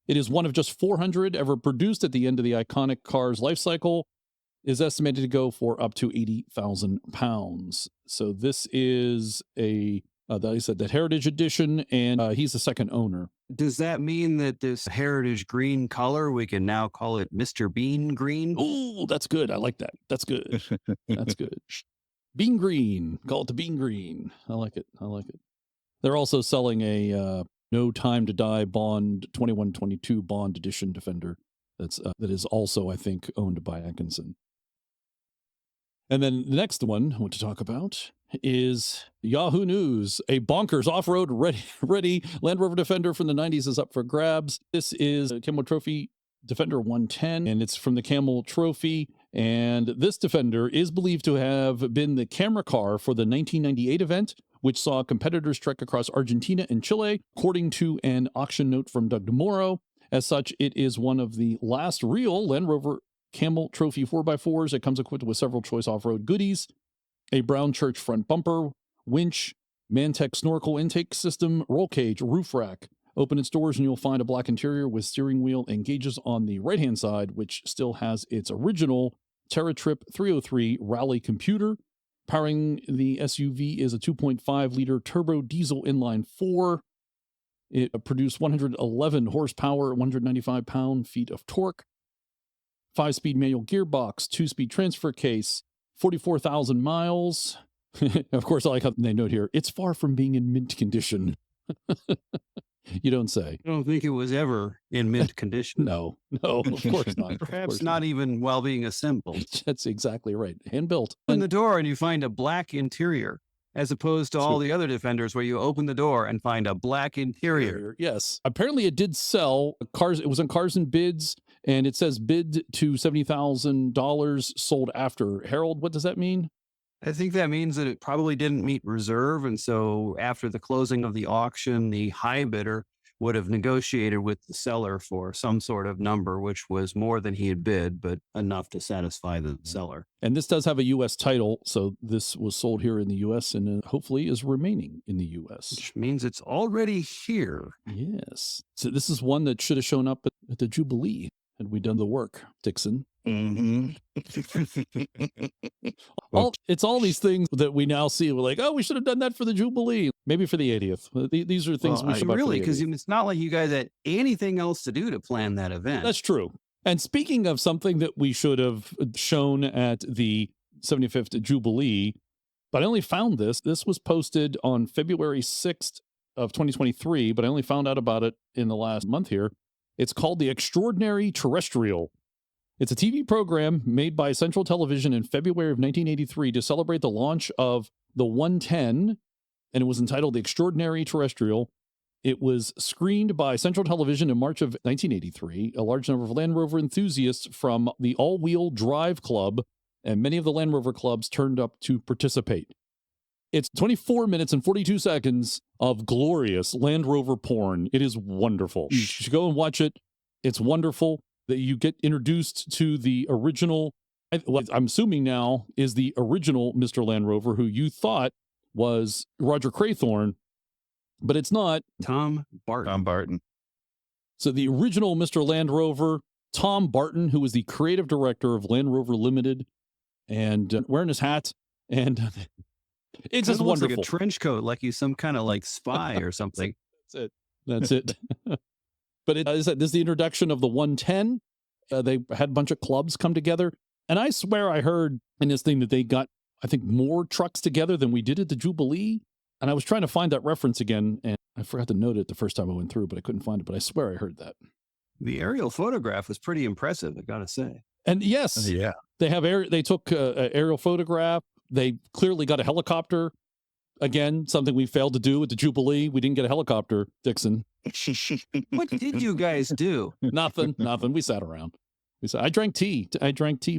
It is one of just 400 ever produced at the end of the iconic car's life cycle. Is estimated to go for up to £80,000. So this is that Heritage Edition, and he's the second owner. Does that mean that this Heritage green color, we can now call it Mr. Bean Green? Oh, that's good. I like that. That's good. That's good. Bean Green. Call it the Bean Green. I like it. They're also selling a No Time to Die Bond 2122 Bond Edition Defender. That is also, I think, owned by Atkinson. And then the next one I want to talk about is Yahoo News. A bonkers off-road ready Land Rover Defender from the 90s is up for grabs. This is a Camel Trophy Defender 110, and it's from the Camel Trophy. And this Defender is believed to have been the camera car for the 1998 event, which saw competitors trek across Argentina and Chile, according to an auction note from Doug DeMoro. As such, it is one of the last real Land Rover Camel Trophy 4x4s. It comes equipped with several choice off-road goodies, a brown church front bumper, winch, Mantech snorkel intake system, roll cage, roof rack, Open its doors and you'll find a black interior with steering wheel and gauges on the right-hand side, which still has its original TerraTrip 303 Rally computer. Powering the SUV is a 2.5-liter turbo diesel inline-4. It produced 111 horsepower, 195 pound-feet of torque, 5-speed manual gearbox, 2-speed transfer case, 44,000 miles. Of course, I like how they note here, it's far from being in mint condition. You don't say. I don't think it was ever in mint condition. No, of course not. Perhaps not even while being assembled. That's exactly right. Hand built. Open the door and you find a black interior, as opposed to all the other Defenders where you open the door and find a black interior. Yes. Apparently it did sell cars. It was on Cars and Bids, and it says bid to $70,000, sold after. Harold, what does that mean? I think that means that it probably didn't meet reserve. And so after the closing of the auction, the high bidder would have negotiated with the seller for some sort of number, which was more than he had bid, but enough to satisfy the seller. And this does have a U.S. title. So this was sold here in the U.S. and hopefully is remaining in the U.S. Which means it's already here. Yes. So this is one that should have shown up at the Jubilee had we done the work, Dixon. Mm-hmm. It's all these things that we now see. We're like, oh, we should have done that for the Jubilee. Maybe for the 80th. These are things we should really, because it's not like you guys had anything else to do to plan that event. That's true. And speaking of something that we should have shown at the 75th Jubilee, but I only found this. This was posted on February 6th of 2023, but I only found out about it in the last month here. It's called The Extraordinary Terrestrial. It's a TV program made by Central Television in February of 1983 to celebrate the launch of the 110, and it was entitled The Extraordinary Terrestrial. It was screened by Central Television in March of 1983. A large number of Land Rover enthusiasts from the All-Wheel Drive Club and many of the Land Rover clubs turned up to participate. It's 24 minutes and 42 seconds of glorious Land Rover porn. It is wonderful. You should go and watch it. It's wonderful that you get introduced to the original, what I'm assuming now is the original Mr. Land Rover, who you thought was Roger Craythorne, but it's not. Tom Barton. So the original Mr. Land Rover, Tom Barton, who was the creative director of Land Rover Limited, and wearing his hat, and it's just wonderful. Like a trench coat, like he's some kind of like spy or something. That's it. But this is the introduction of the 110. They had a bunch of clubs come together. And I swear I heard in this thing that they got, I think, more trucks together than we did at the Jubilee. And I was trying to find that reference again, and I forgot to note it the first time I went through, but I couldn't find it. But I swear I heard that. The aerial photograph was pretty impressive, I got to say. And yes, they took an aerial photograph. They clearly got a helicopter. Again, something we failed to do at the Jubilee. We didn't get a helicopter, Dixon. What did you guys do? Nothing. We sat around. I drank tea.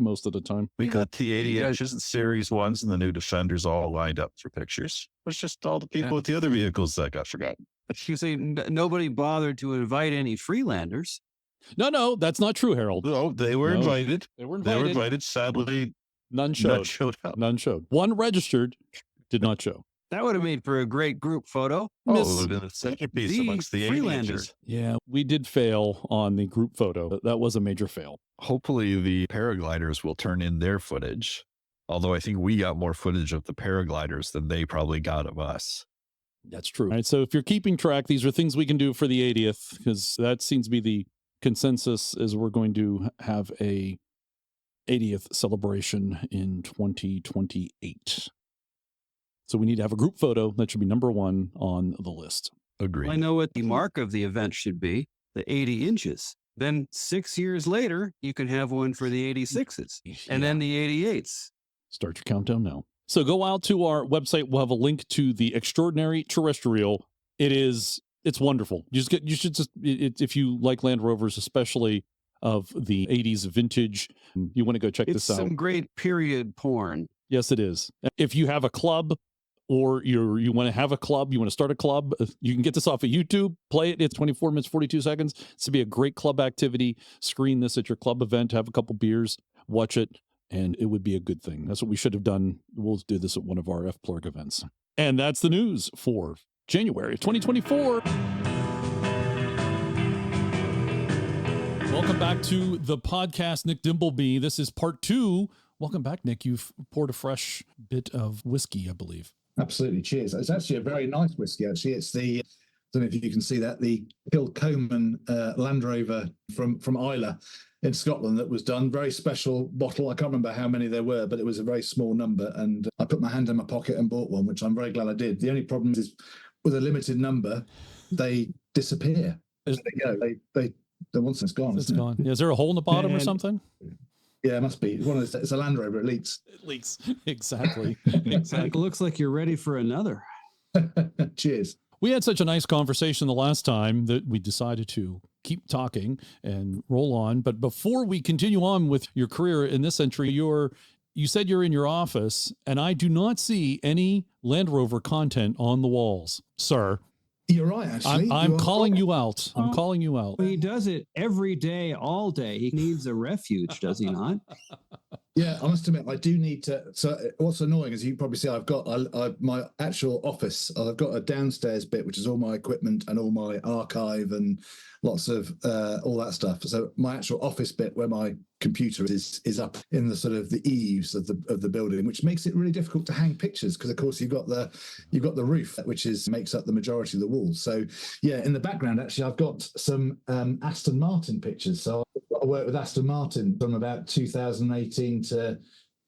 Most of the time. We got the 80 inches and Series 1s and the new Defenders all lined up for pictures. It was just all the people with the other vehicles that got forgotten. You say nobody bothered to invite any Freelanders. No, that's not true, Harold. No, they were invited. They were invited. Sadly, none showed up. None showed. One registered, did not show. That would have made for a great group photo. It would have been a centerpiece amongst the Freelanders. Yeah, we did fail on the group photo. That was a major fail. Hopefully the paragliders will turn in their footage. Although I think we got more footage of the paragliders than they probably got of us. That's true. All right, so if you're keeping track, these are things we can do for the 80th, because that seems to be the consensus, is we're going to have a 80th celebration in 2028. So we need to have a group photo. That should be number one on the list. Agreed. I know what the mark of the event should be, the 80 inches. Then 6 years later, you can have one for the 86s and then the 88s. Start your countdown now. So go out to our website. We'll have a link to the Extraordinary Terrestrial. It's wonderful. If you like Land Rovers, especially of the 80s vintage, you want to go check this out. It's some great period porn. Yes, it is. If you have a club, or you want to have a club, you want to start a club, you can get this off of YouTube, play it. It's 24 minutes, 42 seconds. It's to be a great club activity. Screen this at your club event, have a couple beers, watch it, and it would be a good thing. That's what we should have done. We'll do this at one of our F-Plurg events. And that's the news for January 2024. Welcome back to the podcast, Nick Dimbleby. This is part 2. Welcome back, Nick. You've poured a fresh bit of whiskey, I believe. Absolutely. Cheers. It's actually a very nice whiskey, actually. It's the, I don't know if you can see that, the Kilcoman Land Rover from Isla in Scotland that was done. Very special bottle. I can't remember how many there were, but it was a very small number. And I put my hand in my pocket and bought one, which I'm very glad I did. The only problem is with a limited number, they disappear. There they go. They once it's gone. It's gone. Yeah, is there a hole in the bottom or something? Yeah, it must be. It's a Land Rover. It leaks. It leaks. Exactly. It looks like you're ready for another. Cheers. We had such a nice conversation the last time that we decided to keep talking and roll on. But before we continue on with your career in this entry, you said you're in your office, and I do not see any Land Rover content on the walls, sir. You're right, actually. I'm calling you out. I'm calling you out. He does it every day, all day. He needs a refuge, does he not? Yeah, I must admit, I do need to. So what's annoying is you can probably see I've got my actual office. I've got a downstairs bit, which is all my equipment and all my archive and lots of all that stuff. So my actual office bit where my computer is up in the sort of the eaves of the building, which makes it really difficult to hang pictures because of course you've got the roof, which makes up the majority of the walls. So yeah, in the background actually I've got some Aston Martin pictures. So I worked with Aston Martin from about 2018 to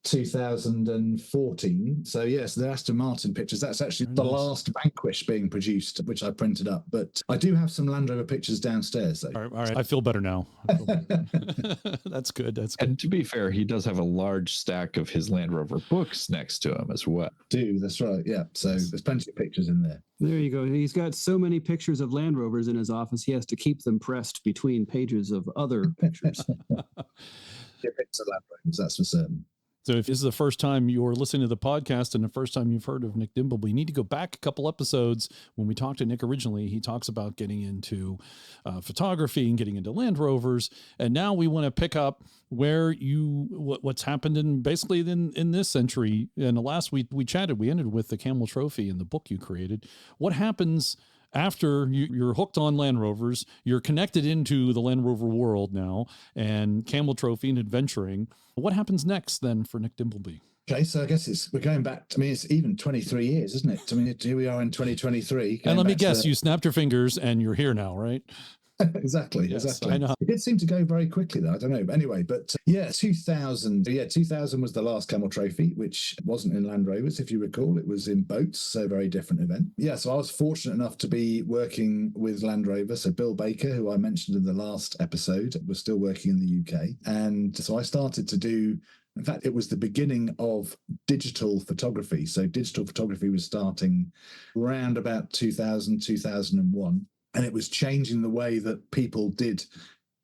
2014. So yes, the Aston Martin pictures, that's actually the last Vanquish being produced, which I printed up. But I do have some Land Rover pictures downstairs though. All right. I feel better now. That's good. That's good. And to be fair, he does have a large stack of his Land Rover books next to him as well. That's right. Yeah. So there's plenty of pictures in there. There you go. He's got so many pictures of Land Rovers in his office, he has to keep them pressed between pages of other pictures. Pictures of Land Rovers, that's for certain. So if this is the first time you're listening to the podcast and the first time you've heard of Nick Dimbleby, you need to go back a couple episodes. When we talked to Nick originally, he talks about getting into photography and getting into Land Rovers. And now we want to pick up where what's happened in basically in this century. And the last we chatted, we ended with the Camel Trophy and the book you created. What happens after you're hooked on Land Rovers, you're connected into the Land Rover world now, and Camel Trophy and adventuring. What happens next then for Nick Dimbleby? Okay, so I guess we're going back. I mean, it's even 23 years, isn't it? I mean, here we are in 2023. And let me guess, you snapped your fingers and you're here now, right? Exactly. Yes, exactly. I know. It did seem to go very quickly though. I don't know. But anyway, 2000 was the last Camel Trophy, which wasn't in Land Rovers, if you recall. It was in boats, so very different event. Yeah, so I was fortunate enough to be working with Land Rover. So Bill Baker, who I mentioned in the last episode, was still working in the UK. And so I started to do, in fact, it was the beginning of digital photography. So digital photography was starting around about 2000, 2001. And it was changing the way that people did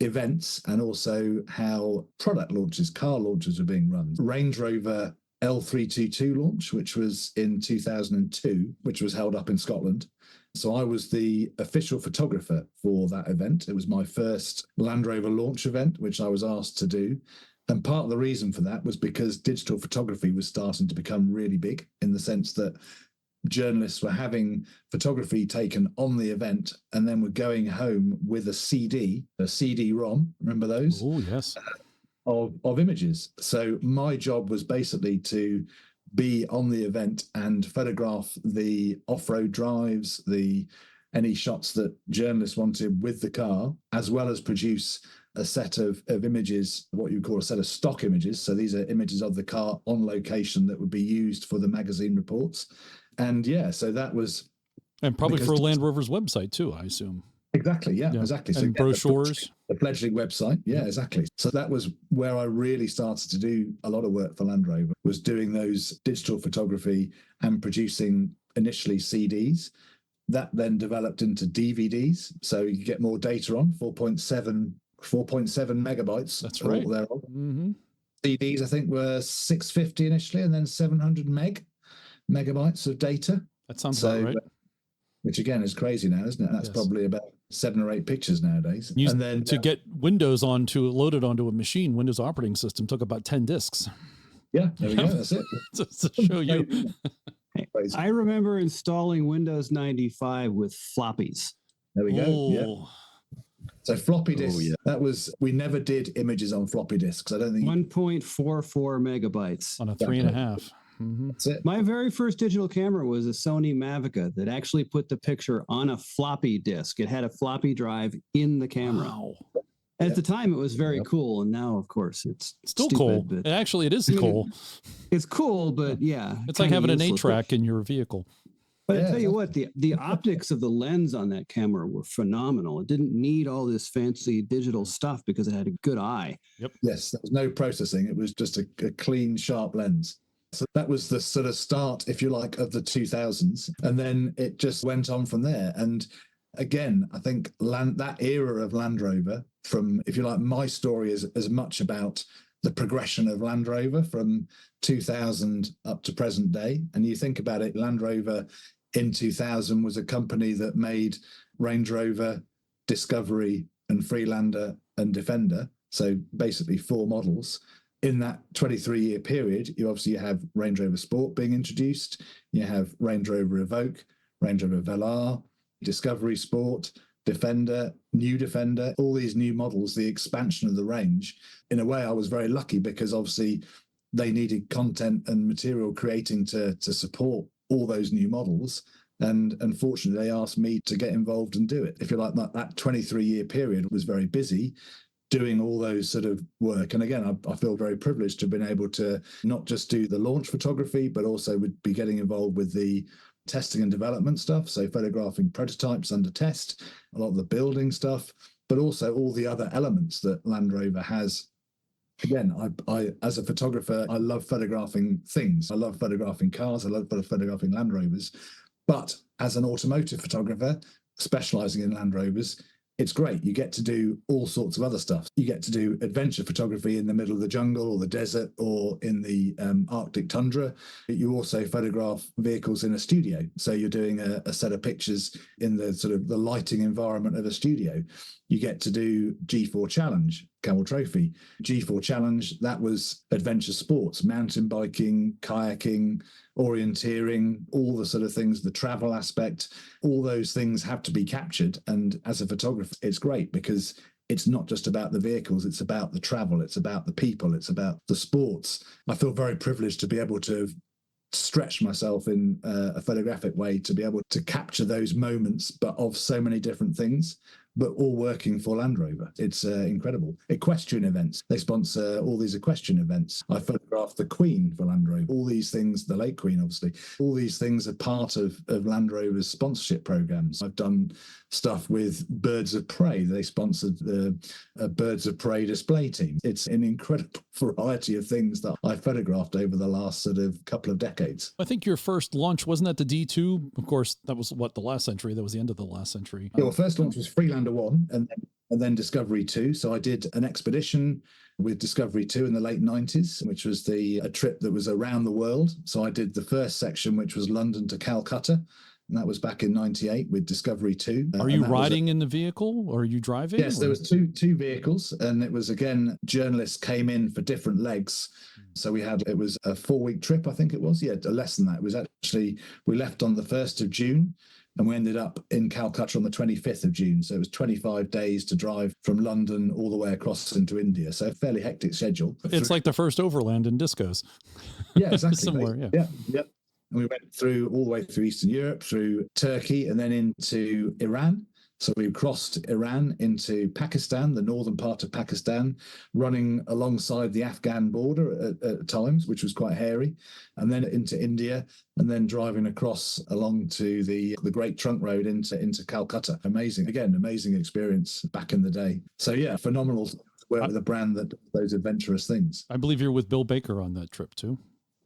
events and also how product launches, car launches were being run. Range Rover L322 launch, which was in 2002, which was held up in Scotland. So I was the official photographer for that event. It was my first Land Rover launch event, which I was asked to do. And part of the reason for that was because digital photography was starting to become really big in the sense that journalists were having photography taken on the event and then were going home with a CD-ROM, remember those? Oh, yes. Of images. So my job was basically to be on the event and photograph the off-road drives, any shots that journalists wanted with the car, as well as produce a set of images, what you would call a set of stock images. So these are images of the car on location that would be used for the magazine reports. And yeah, so that was... And probably for Land Rover's website too, I assume. Exactly, yeah. Exactly. And so brochures. The fledgling website, yeah, exactly. So that was where I really started to do a lot of work for Land Rover, was doing those digital photography and producing initially CDs. That then developed into DVDs, so you get more data on, 4.7 megabytes. That's right. Mm-hmm. CDs, I think, were 650 initially, and then 700 megabytes of data. That sounds about right. Which again is crazy now, isn't it? That's probably about 7 or 8 pictures nowadays. And then to get Windows loaded onto a machine, Windows operating system took about 10 discs. Yeah, there we go. That's it. to show you. I remember installing Windows 95 with floppies. There we go. Yeah. So floppy Oh, disks, yeah. that was, we never did images on floppy disks. I don't think 1.44 megabytes. On a 3.5. Mm-hmm. that's it. My very first digital camera was a Sony Mavica that actually put the picture on a floppy disk. It had a floppy drive in the camera. Wow. At the time, it was very cool, and now, of course, it's Still stupid, cool. But Actually, it is cool. It's cool, but yeah, It's like kinda having an useless. 8-track in your vehicle. But I Yeah, tell you what, the optics of the lens on that camera were phenomenal. It didn't need all this fancy digital stuff because it had a good eye. Yes, there was no processing. It was just a clean, sharp lens. So that was the sort of start, if you like, of the 2000s. And then it just went on from there. And again, I think that era of Land Rover, from, if you like, my story is as much about the progression of Land Rover from 2000 up to present day. And you think about it, Land Rover in 2000 was a company that made Range Rover, Discovery, and Freelander and Defender. So basically 4 models. In that 23-year period, you obviously have Range Rover Sport being introduced. You have Range Rover Evoque, Range Rover Velar, Discovery Sport, Defender, new Defender, all these new models, the expansion of the range. In a way, I was very lucky because obviously they needed content and material creating to support all those new models. And unfortunately, they asked me to get involved and do it. If you like, that 23-year period was very busy doing all those sort of work. And again, I feel very privileged to have been able to not just do the launch photography, but also would be getting involved with the testing and development stuff. So photographing prototypes under test, a lot of the building stuff, but also all the other elements that Land Rover has. Again, I as a photographer, I love photographing things. I love photographing cars. I love photographing Land Rovers. But as an automotive photographer, specializing in Land Rovers, it's great. You get to do all sorts of other stuff. You get to do adventure photography in the middle of the jungle or the desert or in the Arctic tundra. You also photograph vehicles in a studio. So you're doing a set of pictures in the sort of the lighting environment of a studio. You get to do G4 Challenge, Camel Trophy. G4 Challenge, that was adventure sports, mountain biking, kayaking, orienteering, all the sort of things, the travel aspect, all those things have to be captured. And as a photographer, it's great because it's not just about the vehicles, it's about the travel, it's about the people, it's about the sports. I feel very privileged to be able to stretch myself in a photographic way to be able to capture those moments, but of so many different things, but all working for Land Rover. It's incredible. Equestrian events. They sponsor all these equestrian events. I photographed the Queen for Land Rover. All these things, the late Queen, obviously, all these things are part of Land Rover's sponsorship programs. I've done stuff with Birds of Prey. They sponsored the Birds of Prey display team. It's an incredible variety of things that I photographed over the last sort of couple of decades. I think your first launch, wasn't that the D2? Of course, that was the last century. That was the end of the last century. Yeah, well, first launch was Freelander 1 and then Discovery 2. So I did an expedition with Discovery 2 in the late 90s, which was a trip that was around the world. So I did the first section, which was London to Calcutta. And that was back in 98 with Discovery 2. Are you riding in the vehicle or are you driving? Yes, there was two vehicles. And it was, again, journalists came in for different legs. So it was a 4-week trip, I think it was. Yeah, less than that. It was actually, we left on the 1st of June and we ended up in Calcutta on the 25th of June. So it was 25 days to drive from London all the way across into India. So a fairly hectic schedule. It's like the first overland in discos. Yeah, exactly. Similar, yeah. Yeah. And we went all the way through Eastern Europe, through Turkey, and then into Iran. So we crossed Iran into Pakistan, the northern part of Pakistan, running alongside the Afghan border at times, which was quite hairy, and then into India, and then driving across along to the Great Trunk Road into Calcutta. Amazing experience back in the day. So yeah, phenomenal to work with a brand that does those adventurous things. I believe you're with Bill Baker on that trip too.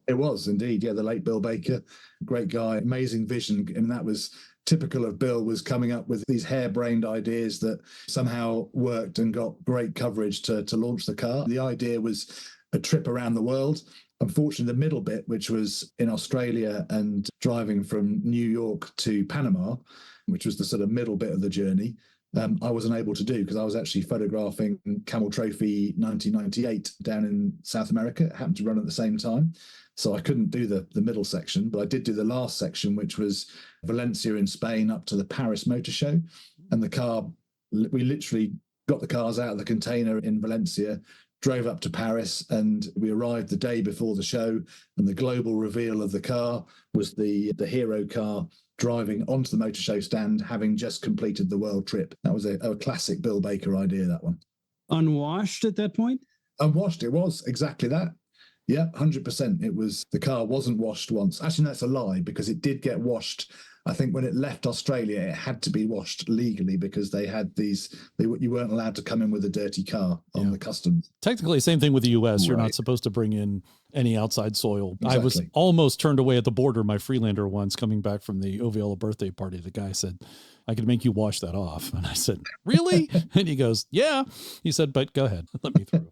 It was indeed, yeah, the late Bill Baker, great guy, amazing vision. And that was typical of Bill, was coming up with these harebrained ideas that somehow worked and got great coverage to launch the car. The idea was a trip around the world. Unfortunately, the middle bit, which was in Australia and driving from New York to Panama, which was the sort of middle bit of the journey, I wasn't able to do because I was actually photographing Camel Trophy 1998 down in South America. It happened to run at the same time. So I couldn't do the middle section, but I did do the last section, which was Valencia in Spain up to the Paris Motor Show. And the car, we literally got the cars out of the container in Valencia, drove up to Paris, and we arrived the day before the show, and the global reveal of the car was the hero car driving onto the motor show stand, having just completed the world trip. That was a classic Bill Baker idea, that one. Unwashed at that point? Unwashed, it was exactly that. Yeah, 100%. It was, the car wasn't washed once. Actually, that's a lie, because it did get washed. I think when it left Australia, it had to be washed legally because they had you weren't allowed to come in with a dirty car on the customs. Technically, same thing with the US. You're Right. not supposed to bring in any outside soil. Exactly. I was almost turned away at the border, my Freelander once, coming back from the Oviedo birthday party. The guy said, I could make you wash that off. And I said, really? And he goes, yeah. He said, but go ahead, let me through.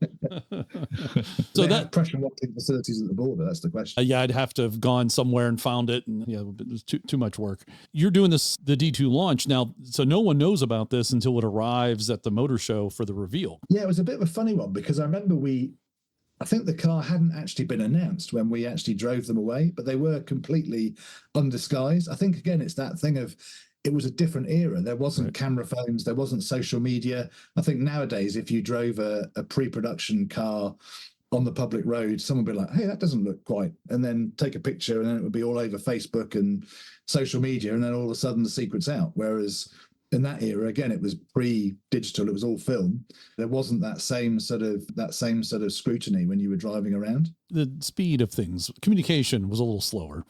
So that pressure washing facilities at the border, that's the question. Yeah, I'd have to have gone somewhere and found it. And yeah, it was too much work. You're doing the D2 launch now. So no one knows about this until it arrives at the motor show for the reveal. Yeah, it was a bit of a funny one because I remember I think the car hadn't actually been announced when we actually drove them away, but they were completely undisguised. I think, again, it's that thing of, it was a different era. There wasn't camera phones. There wasn't social media. I think nowadays, if you drove a pre-production car on the public road, someone would be like, hey, that doesn't look quite, and then take a picture, and then it would be all over Facebook and social media, and then all of a sudden the secret's out. Whereas in that era, again, it was pre-digital, it was all film. There wasn't that same sort of scrutiny when you were driving around. The speed of things, communication was a little slower.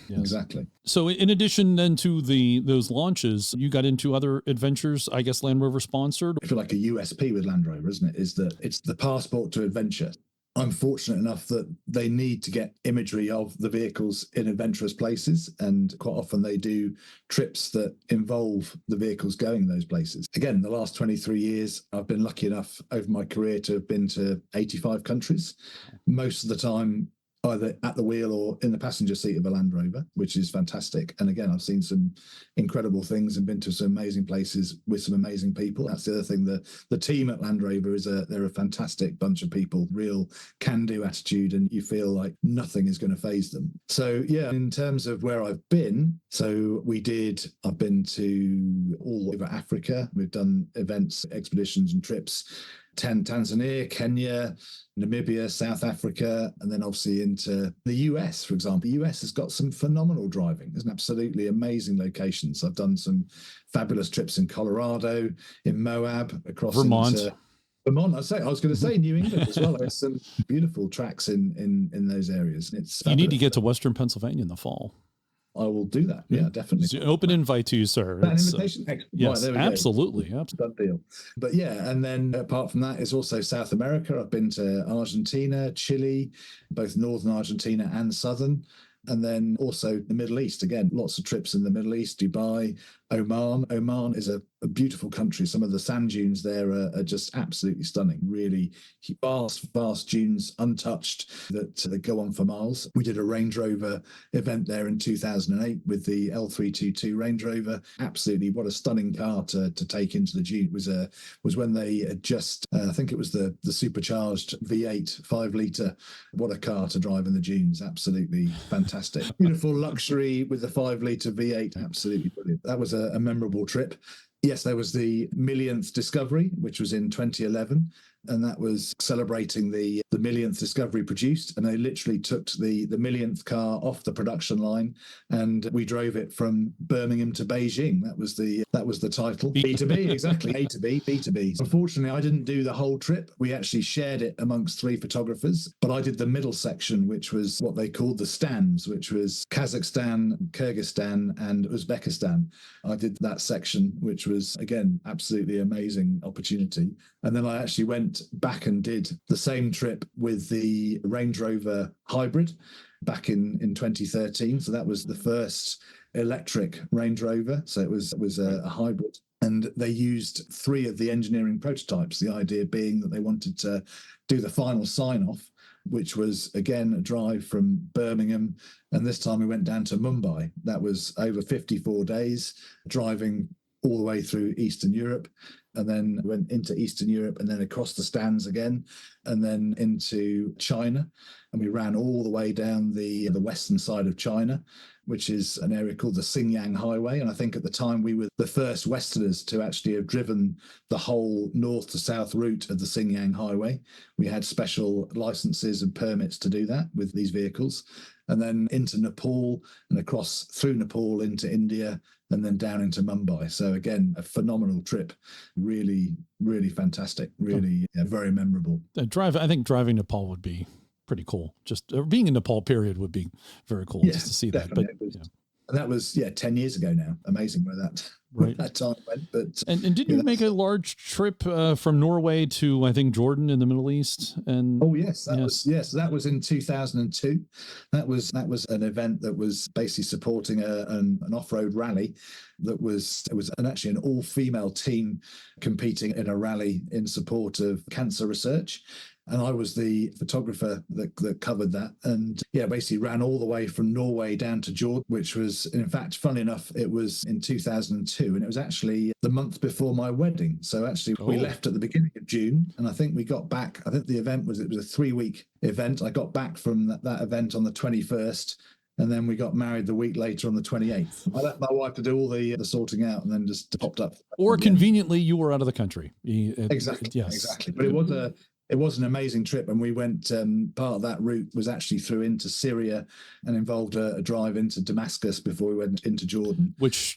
Yes. Exactly. So in addition then to those launches, you got into other adventures, I guess Land Rover sponsored? I feel like a USP with Land Rover, isn't it? Is that it's the passport to adventure. I'm fortunate enough that they need to get imagery of the vehicles in adventurous places, and quite often they do trips that involve the vehicles going those places. Again, the last 23 years, I've been lucky enough over my career to have been to 85 countries, most of the time either at the wheel or in the passenger seat of a Land Rover, which is fantastic. And again, I've seen some incredible things and been to some amazing places with some amazing people. That's the other thing. The team at Land Rover they're a fantastic bunch of people, real can-do attitude, and you feel like nothing is going to faze them. So yeah, in terms of where I've been, I've been to all over Africa. We've done events, expeditions and trips, Tanzania, Kenya, Namibia, South Africa, and then obviously into the US, for example. The US has got some phenomenal driving. There's an absolutely amazing locations. I've done some fabulous trips in Colorado, in Moab, across Vermont. Into Vermont. I was going to say New England as well. There's some beautiful tracks in those areas. It's You need to get to Western Pennsylvania in the fall. I will do that. Yeah, definitely. It's an open invite to you, sir. That invitation? Yes, right, absolutely. Done deal. But yeah, and then apart from that, it's also South America. I've been to Argentina, Chile, both northern Argentina and southern. And then also the Middle East. Again, lots of trips in the Middle East, Dubai, Oman. Oman is a beautiful country. Some of the sand dunes there are just absolutely stunning. Really vast dunes, untouched, that go on for miles. We did a Range Rover event there in 2008 with the L322 Range Rover. Absolutely, what a stunning car to take into the dune. It was when they had just, I think it was the supercharged V8 5-litre. What a car to drive in the dunes. Absolutely fantastic. Beautiful luxury with the 5-litre V8. Absolutely brilliant. That was a memorable trip. Yes, there was the millionth Discovery, which was in 2011, and that was celebrating the millionth Discovery produced. And they literally took the millionth car off the production line, and we drove it from Birmingham to Beijing. That was the title. B2B, exactly. A to B, B to B. Unfortunately, I didn't do the whole trip. We actually shared it amongst 3 photographers, but I did the middle section, which was what they called the stands, which was Kazakhstan, Kyrgyzstan, and Uzbekistan. I did that section, which was, again, absolutely amazing opportunity. And then I actually went back and did the same trip with the Range Rover Hybrid back in 2013. So that was the first electric Range Rover. So it was a hybrid. And they used 3 of the engineering prototypes, the idea being that they wanted to do the final sign-off, which was, again, a drive from Birmingham. And this time we went down to Mumbai. That was over 54 days, driving all the way through Eastern Europe. and then went into Eastern Europe, and then across the stands again, and then into China. And we ran all the way down the western side of China, which is an area called the Xinjiang Highway. And I think at the time we were the first Westerners to actually have driven the whole north to south route of the Xinjiang Highway. We had special licenses and permits to do that with these vehicles. And then into Nepal and across through Nepal into India, and then down into Mumbai. So again, a phenomenal trip, really, really fantastic, really very memorable. I think driving Nepal would be pretty cool. Just being in Nepal period would be very cool just to see that. But and that was 10 years ago now. Amazing where that time went. But and didn't you make a large trip from Norway to, I think, Jordan in the Middle East? And that was in 2002. That was an event that was basically supporting an off-road rally. It was actually an all-female team competing in a rally in support of cancer research. And I was the photographer that covered that, and basically ran all the way from Norway down to Jordan, which was, in fact, funnily enough, it was in 2002, and it was actually the month before my wedding. So actually we left at the beginning of June, and I think we got back, I think the event was a 3-week event. I got back from that event on the 21st, and then we got married the week later on the 28th. I let my wife to do all the sorting out, and then just popped up. Or conveniently, you were out of the country. Exactly. But it was an amazing trip, and we went. Part of that route was actually through into Syria, and involved a drive into Damascus before we went into Jordan, which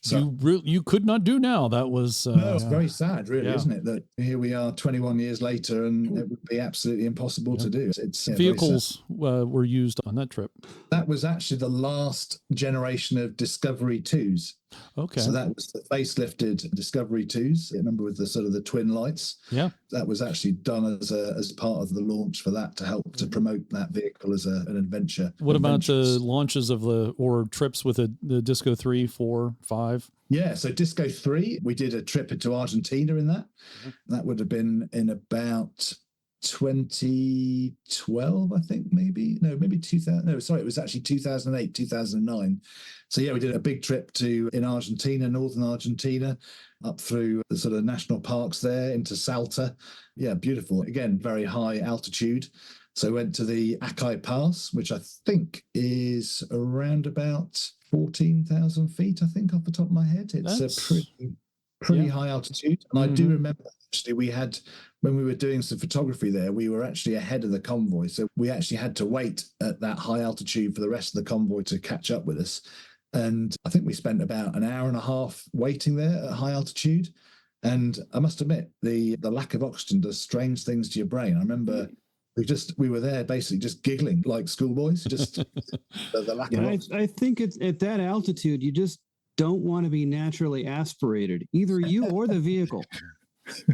you could not do now. That was it's very sad, really, isn't it? That here we are, 21 years later, and it would be absolutely impossible to do. It's vehicles were used on that trip. That was actually the last generation of Discovery 2s. Okay. So that was the facelifted Discovery 2s. I remember with the sort of the twin lights. Yeah. That was actually done as part of the launch for that to help to promote that vehicle as an adventure. What about the launches of or trips with the Disco 3, 4, 5? Yeah, so Disco 3, we did a trip into Argentina in that. Mm-hmm. That would have been in about 2012, I think, maybe 2000. No, sorry, it was actually 2008, 2009. So we did a big trip in Argentina, northern Argentina, up through the sort of national parks there into Salta. Yeah, beautiful. Again, very high altitude. So we went to the Acai Pass, which I think is around about 14,000 feet, I think, off the top of my head. It's a pretty high altitude. And I do remember, actually, when we were doing some photography there, we were actually ahead of the convoy. So we actually had to wait at that high altitude for the rest of the convoy to catch up with us. And I think we spent about an hour and a half waiting there at high altitude. And I must admit, the lack of oxygen does strange things to your brain. I remember we were there basically just giggling like schoolboys, just the lack of oxygen. I think it's at that altitude, you just don't want to be naturally aspirated, either you or the vehicle.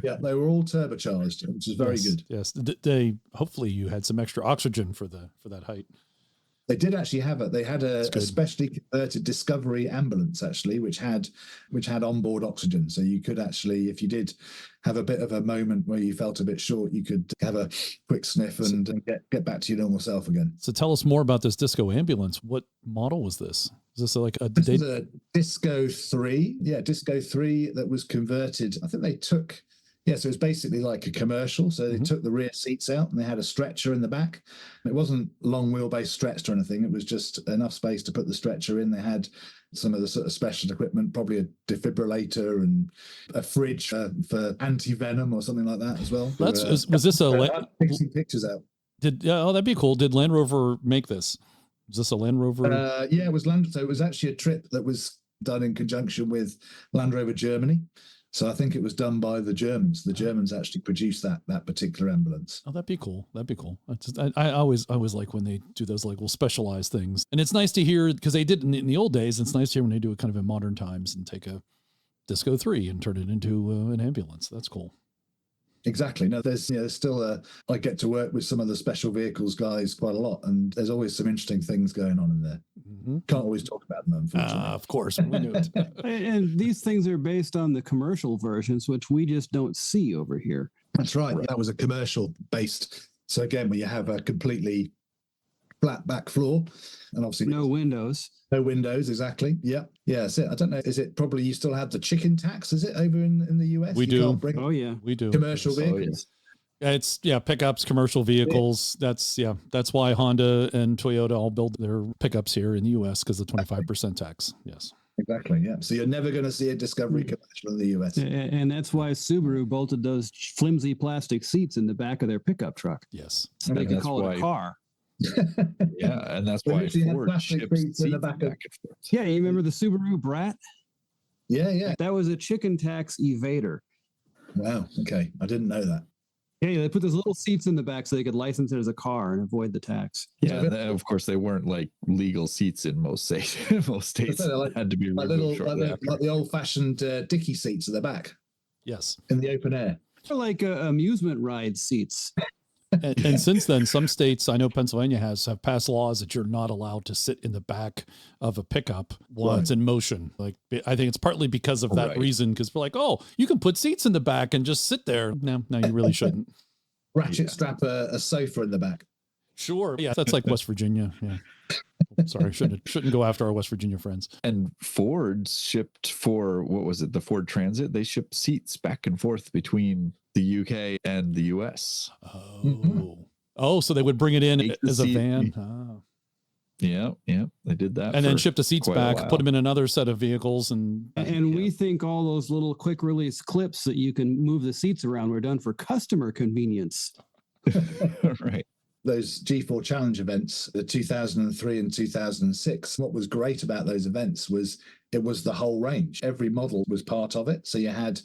Yeah, they were all turbocharged, which is very good. Yes, hopefully you had some extra oxygen for that height. They did actually have it. They had a specially converted Discovery ambulance, actually, which had onboard oxygen. So you could actually, if you did have a bit of a moment where you felt a bit short, you could have a quick sniff and get back to your normal self again. So tell us more about this Disco ambulance. What model was this? Is this This is a Disco 3. Yeah, Disco 3 that was converted. I think they took... Yeah, so it's basically like a commercial. So they took the rear seats out and they had a stretcher in the back. It wasn't long wheelbase stretched or anything. It was just enough space to put the stretcher in. They had some of the sort of special equipment, probably a defibrillator and a fridge for anti-venom or something like that as well. Was this fixing pictures out? That'd be cool. Did Land Rover make this? Was this a Land Rover? Yeah, it was Land. So it was actually a trip that was done in conjunction with Land Rover Germany. So I think it was done by the Germans. The Germans actually produced that particular ambulance. Oh, that'd be cool. I always like when they do those specialized things. And it's nice to hear, because they did in the old days. It's nice to hear when they do it kind of in modern times and take a Disco 3 and turn it into an ambulance. That's cool. Exactly. No, there's still I get to work with some of the special vehicles guys quite a lot, and there's always some interesting things going on in there. Can't always talk about them, unfortunately. Of course, we knew it. And these things are based on the commercial versions, which we just don't see over here. That's right. That was a commercial based. So again, when you have a completely flat back floor, and obviously No windows. no windows. Exactly. Yeah. Yeah. That's it. I don't know. Is it probably you still have the chicken tax? Is it over in the US? We You do. can't bring Oh, yeah. We do. commercial Oh, yeah. vehicles. It's pickups, commercial vehicles. That's why Honda and Toyota all build their pickups here in the US because of the 25% tax. Yes. Exactly. Yeah. So you're never going to see a Discovery commercial in the US. And that's why Subaru bolted those flimsy plastic seats in the back of their pickup truck. Yes. So they And could that's call it why- a car. Yeah, and that's They why literally had Ford plastic ships seats in the seats back of- back and forth. Yeah, you remember the Subaru Brat? Yeah. Yeah. That was a chicken tax evader. Wow. Okay. I didn't know that. Yeah, they put those little seats in the back so they could license it as a car and avoid the tax. Yeah, and then, of course they weren't like legal seats in most states. Most states they're like- had to be Like removed shortly after. like the old-fashioned Dickie seats at the back Yes. in the open air. They're like amusement ride seats. And since then, some states, I know Pennsylvania have passed laws that you're not allowed to sit in the back of a pickup while it's in motion. Like, I think it's partly because of that Right. reason, because we're like, oh, you can put seats in the back and just sit there. No, you really shouldn't. Ratchet strap a sofa in the back. Sure. Yeah, that's like West Virginia. Yeah. Sorry, shouldn't go after our West Virginia friends. And Ford shipped for, what was it, the Ford Transit? They shipped seats back and forth between the UK and the US. Oh, so they would bring it in Take the as a seat. van. Oh. Yeah, they did that. And then for ship the seats quite a back, while. put them in another set of vehicles, and And we think all those little quick release clips that you can move the seats around were done for customer convenience. Right. Those G4 Challenge events, the 2003 and 2006, what was great about those events was it was the whole range. Every model was part of it. So you had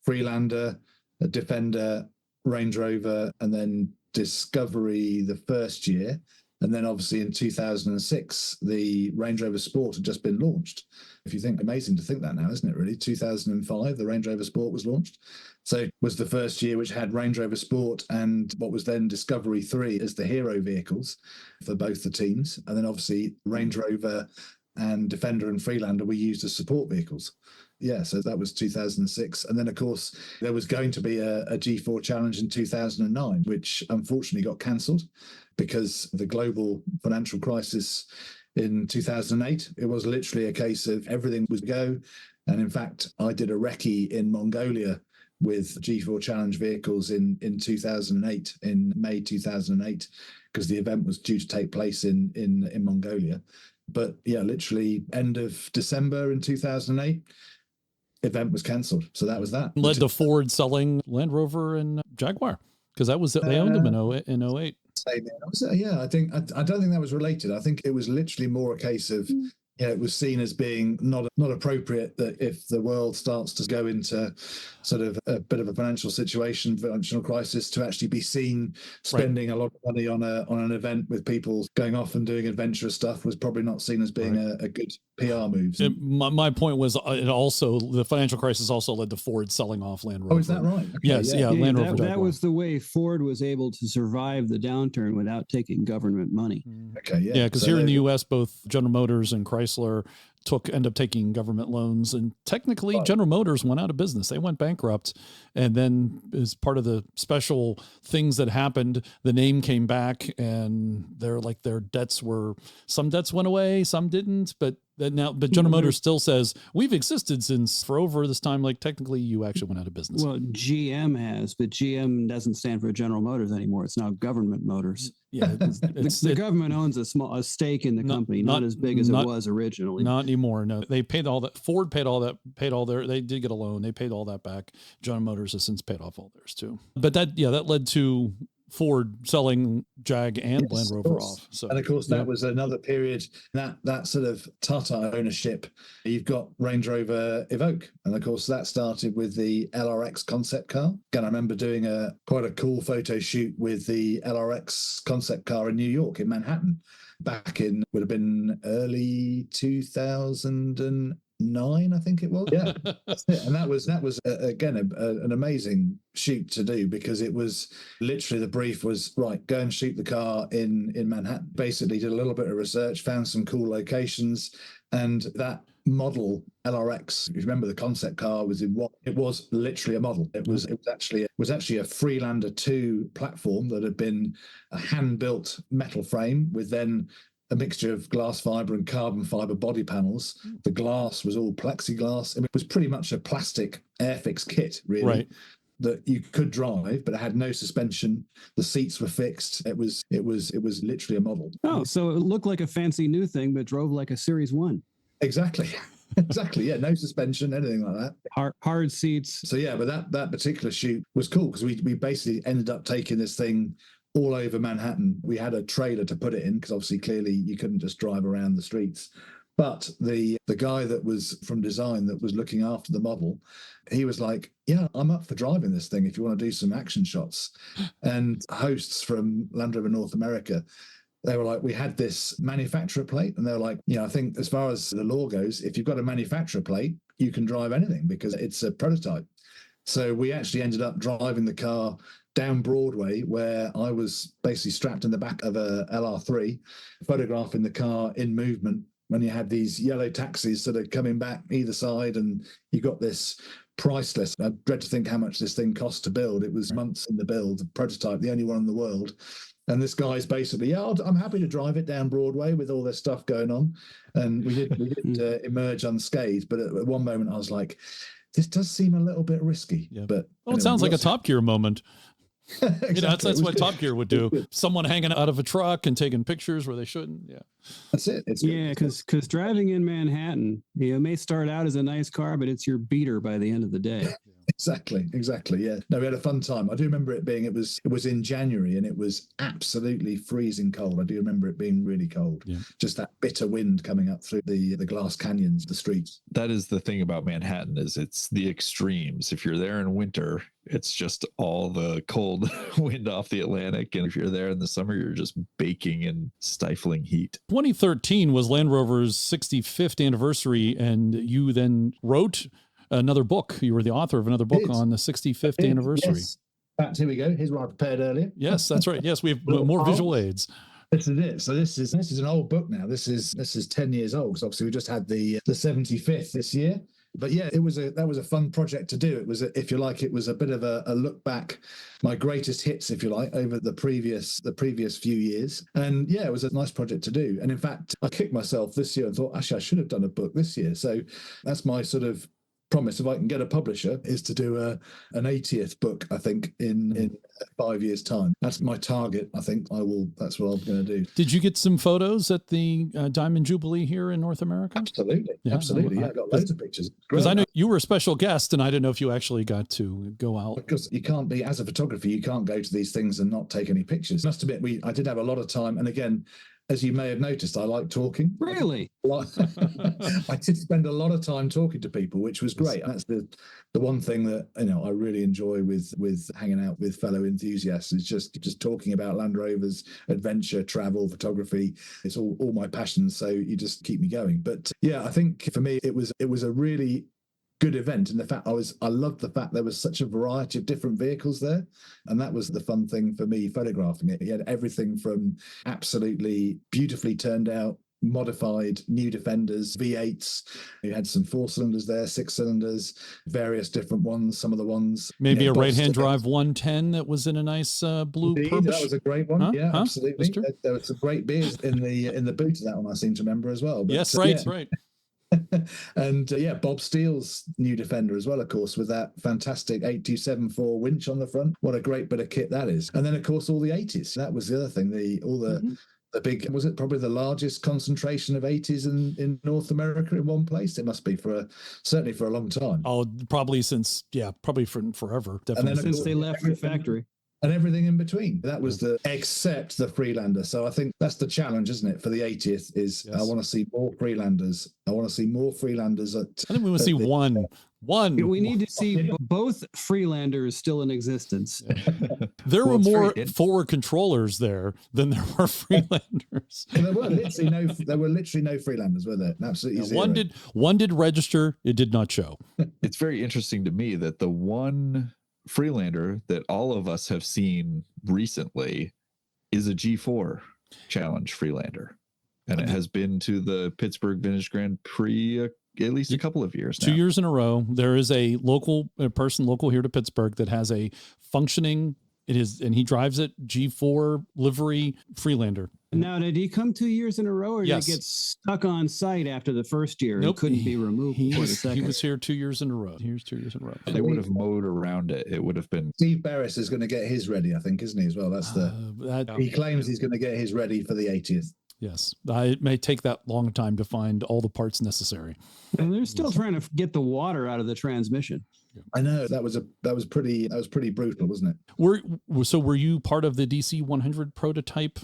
Freelander, a Defender, Range Rover, and then Discovery the first year. And then obviously in 2006, the Range Rover Sport had just been launched. If you think, amazing to think that now, isn't it really? 2005, the Range Rover Sport was launched. So it was the first year which had Range Rover Sport and what was then Discovery 3 as the hero vehicles for both the teams. And then obviously Range Rover and Defender and Freelander were used as support vehicles. Yeah, so that was 2006. And then, of course, there was going to be a G4 Challenge in 2009, which unfortunately got cancelled because of the global financial crisis in 2008. It was literally a case of everything was go. And in fact, I did a recce in Mongolia with G4 Challenge vehicles in 2008, in May 2008, because the event was due to take place in Mongolia. But yeah, literally end of December in 2008, event was cancelled. So that was that. led to Ford selling Land Rover and Jaguar, because that was they owned them in 08. Yeah, I don't think that was related. I think it was literally more a case of it was seen as being not appropriate that if the world starts to go into sort of a bit of a financial crisis, to actually be seen spending a lot of money on an event with people going off and doing adventurous stuff was probably not seen as being a good PR move. My point was the financial crisis also led to Ford selling off Land Rover. Oh, is that right? Okay, Yes, yeah, Land Rover. That Jaguar. was the way Ford was able to survive the downturn without taking government money. Okay, yeah. Yeah, because So here in the they- U.S., both General Motors and Chrysler end up taking government loans, and technically General Motors went out of business. They went bankrupt, and then as part of the special things that happened, the name came back, and their debts some debts went away, some didn't, but General Motors still says we've existed since for over this time. Like technically, you actually went out of business. Well, GM has, but GM doesn't stand for General Motors anymore. It's now Government Motors. Yeah, The government owns a stake in the company, not as big as it was originally. Not anymore. No, they paid all that. Ford paid all that. They did get a loan. They paid all that back. General Motors has since paid off all theirs too. But that led to Ford selling Jag and Land Rover off. So, and of course, that was another period, that sort of Tata ownership. You've got Range Rover Evoque. And of course, that started with the LRX concept car. Again, I remember doing quite a cool photo shoot with the LRX concept car in New York, in Manhattan, back in, would have been early 2000. 9, I think it was. Yeah, that's it. And that was again an amazing shoot to do, because it was literally, the brief was, right, go and shoot the car in Manhattan. Basically did a little bit of research, found some cool locations, and that model LRX, if you remember, the concept car was in what it was literally a model. It was actually a Freelander 2 platform that had been a hand-built metal frame with then a mixture of glass fiber and carbon fiber body panels. The glass was all plexiglass. I mean, it was pretty much a plastic Airfix kit, really. Right. That you could drive, but it had no suspension. The seats were fixed. It was literally a model. Oh, so it looked like a fancy new thing, but drove like a Series 1. Exactly. Exactly. Yeah. No suspension, anything like that. Hard seats. So yeah, but that particular shoot was cool, because we basically ended up taking this thing all over Manhattan. We had a trailer to put it in, because obviously clearly you couldn't just drive around the streets. But the guy that was from design that was looking after the model, he was like, yeah, I'm up for driving this thing if you want to do some action shots. And hosts from Land Rover North America, they were like, we had this manufacturer plate, and they were like, I think as far as the law goes, if you've got a manufacturer plate, you can drive anything because it's a prototype. So we actually ended up driving the car down Broadway, where I was basically strapped in the back of a LR3, photographing the car in movement, when you had these yellow taxis sort of coming back either side, and you got this priceless. I dread to think how much this thing cost to build. It was months in the build, the prototype, the only one in the world. And this guy's basically, I'm happy to drive it down Broadway with all this stuff going on. And we did emerge unscathed. But at one moment I was like, this does seem a little bit risky. Yeah. But it sounds like a Top Gear moment. Exactly. That's what Top Gear would do. Someone hanging out of a truck and taking pictures where they shouldn't. Yeah, that's it. Because driving in Manhattan, it may start out as a nice car, but it's your beater by the end of the day. Exactly. Yeah. No, we had a fun time. I do remember it was in January, and it was absolutely freezing cold. I do remember it being really cold. Yeah. Just that bitter wind coming up through the glass canyons, the streets. That is the thing about Manhattan, is it's the extremes. If you're there in winter, it's just all the cold wind off the Atlantic. And if you're there in the summer, you're just baking in stifling heat. 2013 was Land Rover's 65th anniversary, and you then wrote another book. You were the author of another book on the 65th anniversary. Yes. In fact, here we go. Here's what I prepared earlier. Yes, that's right. Yes, we have more visual aids. This is it. So this is an old book now. This is 10 years old, because obviously we just had the 75th this year. But yeah, that was a fun project to do. It was, if you like, it was a bit of a look back, my greatest hits, if you like, over the previous few years. And yeah, it was a nice project to do. And in fact, I kicked myself this year and thought, actually, I should have done a book this year. So that's my sort of promise, if I can get a publisher, is to do an 80th book, I think, in 5 years' time. That's my target. I think that's what I'm going to do. Did you get some photos at the Diamond Jubilee here in North America? Absolutely. Yeah, absolutely. I got loads of pictures. Because I know you were a special guest, and I didn't know if you actually got to go out. Because you can't be, as a photographer, you can't go to these things and not take any pictures. I must admit, I did have a lot of time. And again, as you may have noticed, I like talking. Really? I did spend a lot of time talking to people, which was great. That's the one thing that I really enjoy with hanging out with fellow enthusiasts, is just talking about Land Rovers, adventure, travel, photography. It's all my passions, so you just keep me going. But yeah, I think for me it was a really good event, and the fact I loved the fact there was such a variety of different vehicles there, and that was the fun thing for me photographing it. You had everything from absolutely beautifully turned out modified new Defenders, V8s. You had some 4-cylinders there, 6-cylinders, various different ones. Some of the ones, maybe a right-hand drive 110 that was in a nice blue purple. That was a great one. Huh? Yeah, absolutely. There were some great beers in the boot of that one, I seem to remember as well. But, yes, right, right. And Bob Steele's new Defender as well, of course, with that fantastic 8274 winch on the front. What a great bit of kit that is. And then, of course, all the 80s. That was the other thing. The big, was it probably the largest concentration of 80s in North America in one place? It must be certainly for a long time. Oh, probably since, probably for forever. Definitely. And then, since they left the factory. and everything in between. That was except the Freelander. So I think that's the challenge, isn't it, for the 80th is I want to see more Freelanders. I want to see more Freelanders at... I think we want to see one. We need to see both Freelanders still in existence. There were more forward controllers there than there were Freelanders. There were literally no Freelanders, were there? Absolutely zero. One did register. It did not show. It's very interesting to me that the one Freelander that all of us have seen recently is a G4 Challenge Freelander. And it has been to the Pittsburgh Vintage Grand Prix at least a couple of years now. 2 years in a row. There is a person local here to Pittsburgh that has a functioning, and he drives it, G4 livery Freelander. Now, did he come 2 years in a row, or did he get stuck on site after the first year and couldn't be removed for the second? He was here 2 years in a row. Here's 2 years in a row. They would have mowed around it. It would have been... Steve Barris is going to get his ready, I think, isn't he, as well? That's he claims he's going to get his ready for the 80th. Yes, it may take that long time to find all the parts necessary. And they're still trying to get the water out of the transmission. I know that was pretty brutal, wasn't it? Were you part of the DC 100 prototype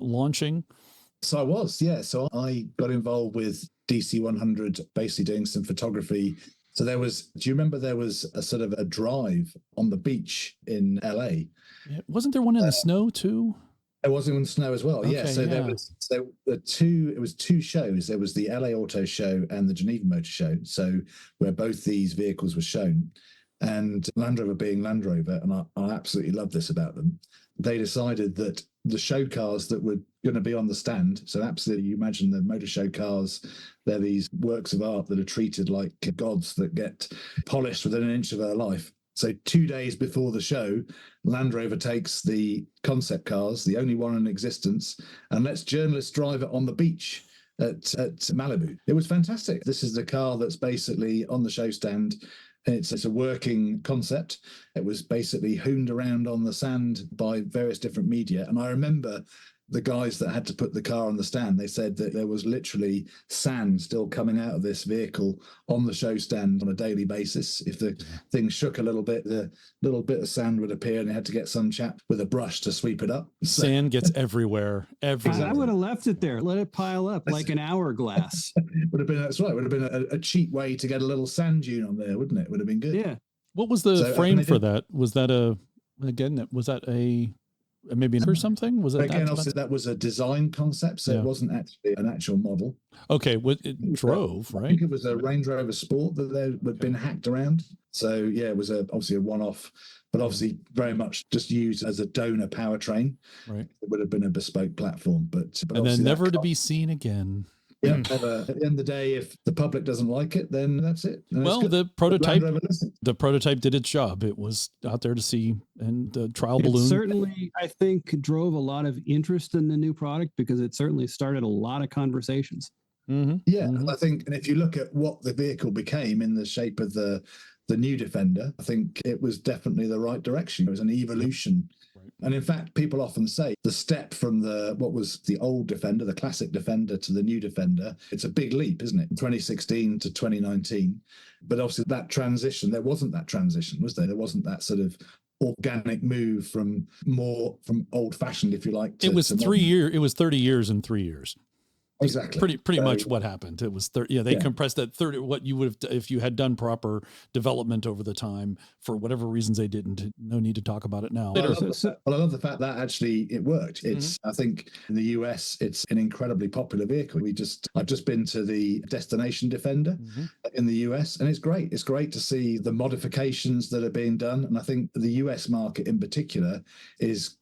launching? So I was, yeah. So I got involved with DC 100, basically doing some photography. So do you remember there was a sort of a drive on the beach in LA? Wasn't there one in the snow too? There was in snow as well. Okay, yeah. So there were two shows. There was the LA Auto Show and the Geneva Motor Show. So where both these vehicles were shown, and Land Rover being Land Rover, and I absolutely love this about them. They decided that the show cars that were going to be on the stand. So absolutely, you imagine the motor show cars. They're these works of art that are treated like gods that get polished within an inch of their life. So 2 days before the show, Land Rover takes the concept cars, the only one in existence, and lets journalists drive it on the beach at Malibu. It was fantastic. This is the car that's basically on the show stand. It's a working concept. It was basically hooned around on the sand by various different media. And I remember the guys that had to put the car on the stand, they said that there was literally sand still coming out of this vehicle on the show stand on a daily basis. If the thing shook a little bit, the little bit of sand would appear, and they had to get some chap with a brush to sweep it up. Sand gets everywhere. I would have left it there, let it pile up like an hourglass. That's right. Would have been a cheap way to get a little sand dune on there, wouldn't it? Would have been good. Yeah. What was the frame for that? Was that maybe or something? Was it again? Also, that was a design concept, so it wasn't actually an actual model. Okay, it drove, right? I think it was a Range Rover Sport that had been hacked around. So yeah, it was obviously a one-off, but obviously very much just used as a donor powertrain. Right, it would have been a bespoke platform, but and then never to be seen again. Yeah, at the end of the day, if the public doesn't like it, then that's it. Well, the prototype did its job. It was out there to see, and the trial balloon. Certainly, I think, drove a lot of interest in the new product because it certainly started a lot of conversations. Mm-hmm. Yeah, mm-hmm. I think, and if you look at what the vehicle became in the shape of the new Defender, I think it was definitely the right direction. It was an evolution. And in fact, people often say the step from what was the old Defender, the classic Defender, to the new Defender, it's a big leap, isn't it? 2016 to 2019. But obviously that transition, there wasn't that transition, was there? There wasn't that sort of organic move from old fashioned, if you like. It was 3 years. It was 30 years in 3 years. Exactly. Pretty much what happened. It was 30. Yeah, they compressed that 30. What you would have, if you had done proper development over the time, for whatever reasons they didn't. No need to talk about it now. I love the fact that actually it worked. It's I think in the US it's an incredibly popular vehicle. I've just been to the Destination Defender in the US, and it's great. It's great to see the modifications that are being done, and I think the US market in particular is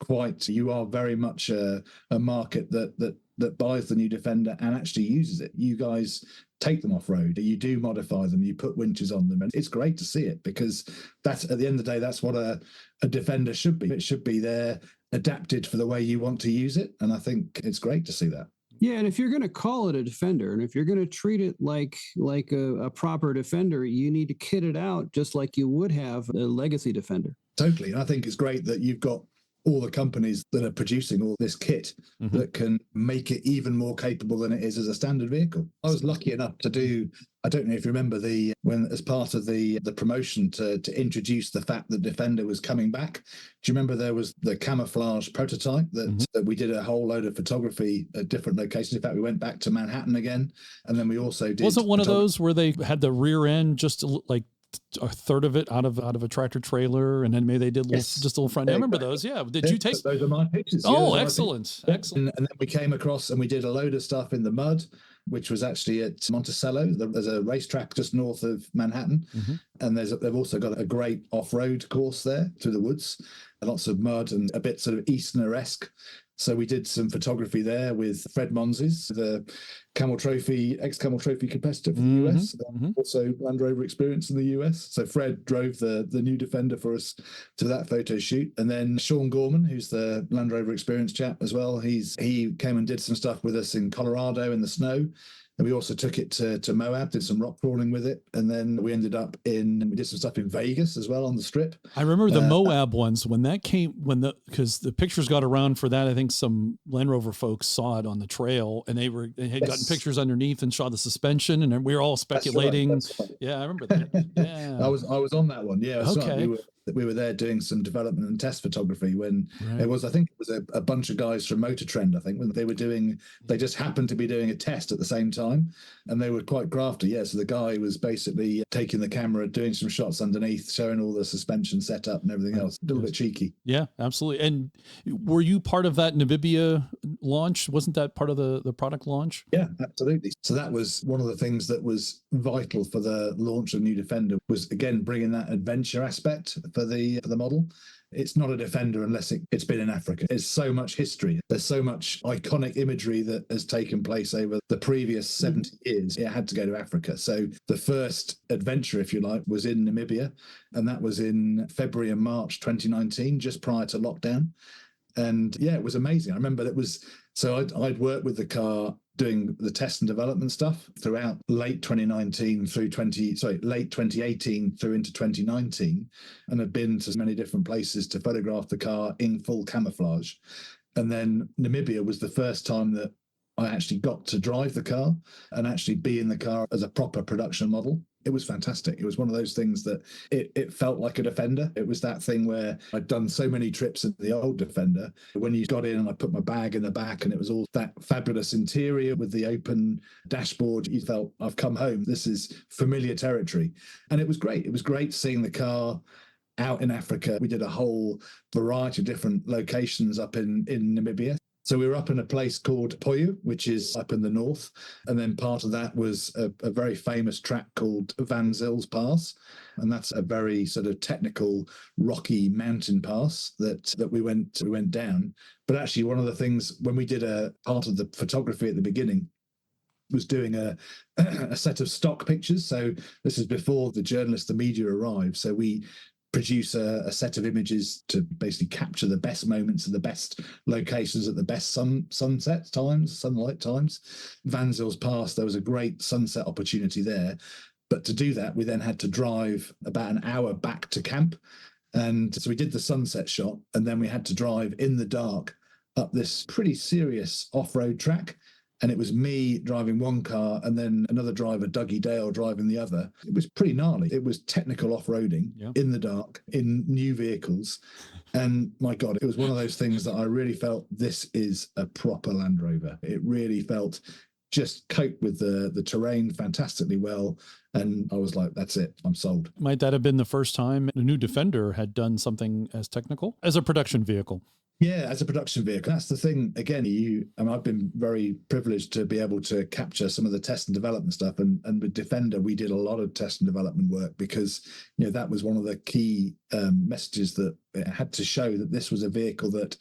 you are very much a market that buys the new Defender and actually uses it. You guys take them off-road, you do modify them, you put winches on them, and it's great to see it because that's, at the end of the day, that's what a Defender should be. It should be there adapted for the way you want to use it, and I think it's great to see that. Yeah, and if you're going to call it a Defender, and if you're going to treat it like a proper Defender, you need to kit it out just like you would have a legacy Defender. Totally, and I think it's great that you've got all the companies that are producing all this kit that can make it even more capable than it is as a standard vehicle. I was lucky enough to do, I don't know if you remember when as part of the promotion to introduce the fact that Defender was coming back. Do you remember there was the camouflage prototype that we did a whole load of photography at different locations? In fact, we went back to Manhattan again, and then we also did. Wasn't one of those where they had the rear end just like a third of it out of a tractor trailer, and then maybe they did just a little front end? I remember those. Yeah. Did you take those? Are my pictures. Oh, excellent. Excellent. And then we came across and we did a load of stuff in the mud, which was actually at Monticello. There's a racetrack just north of Manhattan. And they've also got a great off-road course there through the woods, lots of mud and a bit sort of Easterner-esque. So we did some photography there with Fred Monses, the Camel Trophy, ex-Camel Trophy competitor for the US, also Land Rover experience in the US. So Fred drove the new Defender for us to that photo shoot. And then Sean Gorman, who's the Land Rover experience chap as well, he came and did some stuff with us in Colorado in the snow. And we also took it to Moab, did some rock crawling with it. And then we ended up we did some stuff in Vegas as well on the Strip. I remember the Moab ones when that came, because the pictures got around for that. I think some Land Rover folks saw it on the trail, and they had gotten pictures underneath and saw the suspension, and we were all speculating. That's right. Yeah, I remember that. Yeah. I was on that one. Yeah. Okay. Right. We were there doing some development and test photography when it was, I think it was a bunch of guys from Motor Trend, I think, when they just happened to be doing a test at the same time, and they were quite crafty. Yeah. So the guy was basically taking the camera, doing some shots underneath, showing all the suspension setup and everything else. A little bit cheeky. Yeah, absolutely. And were you part of that Namibia launch? Wasn't that part of the product launch? Yeah, absolutely. So that was one of the things that was vital for the launch of New Defender, was again bringing that adventure aspect for the model. It's not a Defender unless it's been in Africa. There's so much history. There's so much iconic imagery that has taken place over the previous 70 years. It had to go to Africa. So the first adventure, if you like, was in Namibia, and that was in February and March 2019, just prior to lockdown. And yeah, it was amazing. I remember I'd worked with the car doing the test and development stuff throughout late 2018 through into 2019, and had been to many different places to photograph the car in full camouflage. And then Namibia was the first time that I actually got to drive the car and actually be in the car as a proper production model. It was fantastic. It was one of those things that it felt like a Defender. It was that thing where I'd done so many trips in the old Defender. When you got in and I put my bag in the back and it was all that fabulous interior with the open dashboard, you felt, I've come home. This is familiar territory. And it was great. It was great seeing the car out in Africa. We did a whole variety of different locations up in Namibia. So we were up in a place called Poyu, which is up in the north. And then part of that was a very famous track called Van Zil's Pass. And that's a very sort of technical, rocky mountain pass that we went down. But actually, one of the things, when we did a part of the photography at the beginning, was doing a set of stock pictures. So this is before the journalists, the media arrived. So we produce a set of images to basically capture the best moments and the best locations at the best sunlight times. Van Zil's Pass, there was a great sunset opportunity there. But to do that, we then had to drive about an hour back to camp. And so we did the sunset shot, and then we had to drive in the dark up this pretty serious off-road track. And it was me driving one car and then another driver, Dougie Dale, driving the other. It was pretty gnarly. It was technical off-roading in the dark, in new vehicles. And my God, it was one of those things that I really felt, this is a proper Land Rover. It really felt just coped with the terrain fantastically well. And I was like, that's it, I'm sold. Might that have been the first time a new Defender had done something as technical as a production vehicle? Yeah, as a production vehicle. That's the thing. Again, I've been very privileged to be able to capture some of the test and development stuff. And with Defender, we did a lot of test and development work because, that was one of the key messages that it had to show that this was a vehicle that,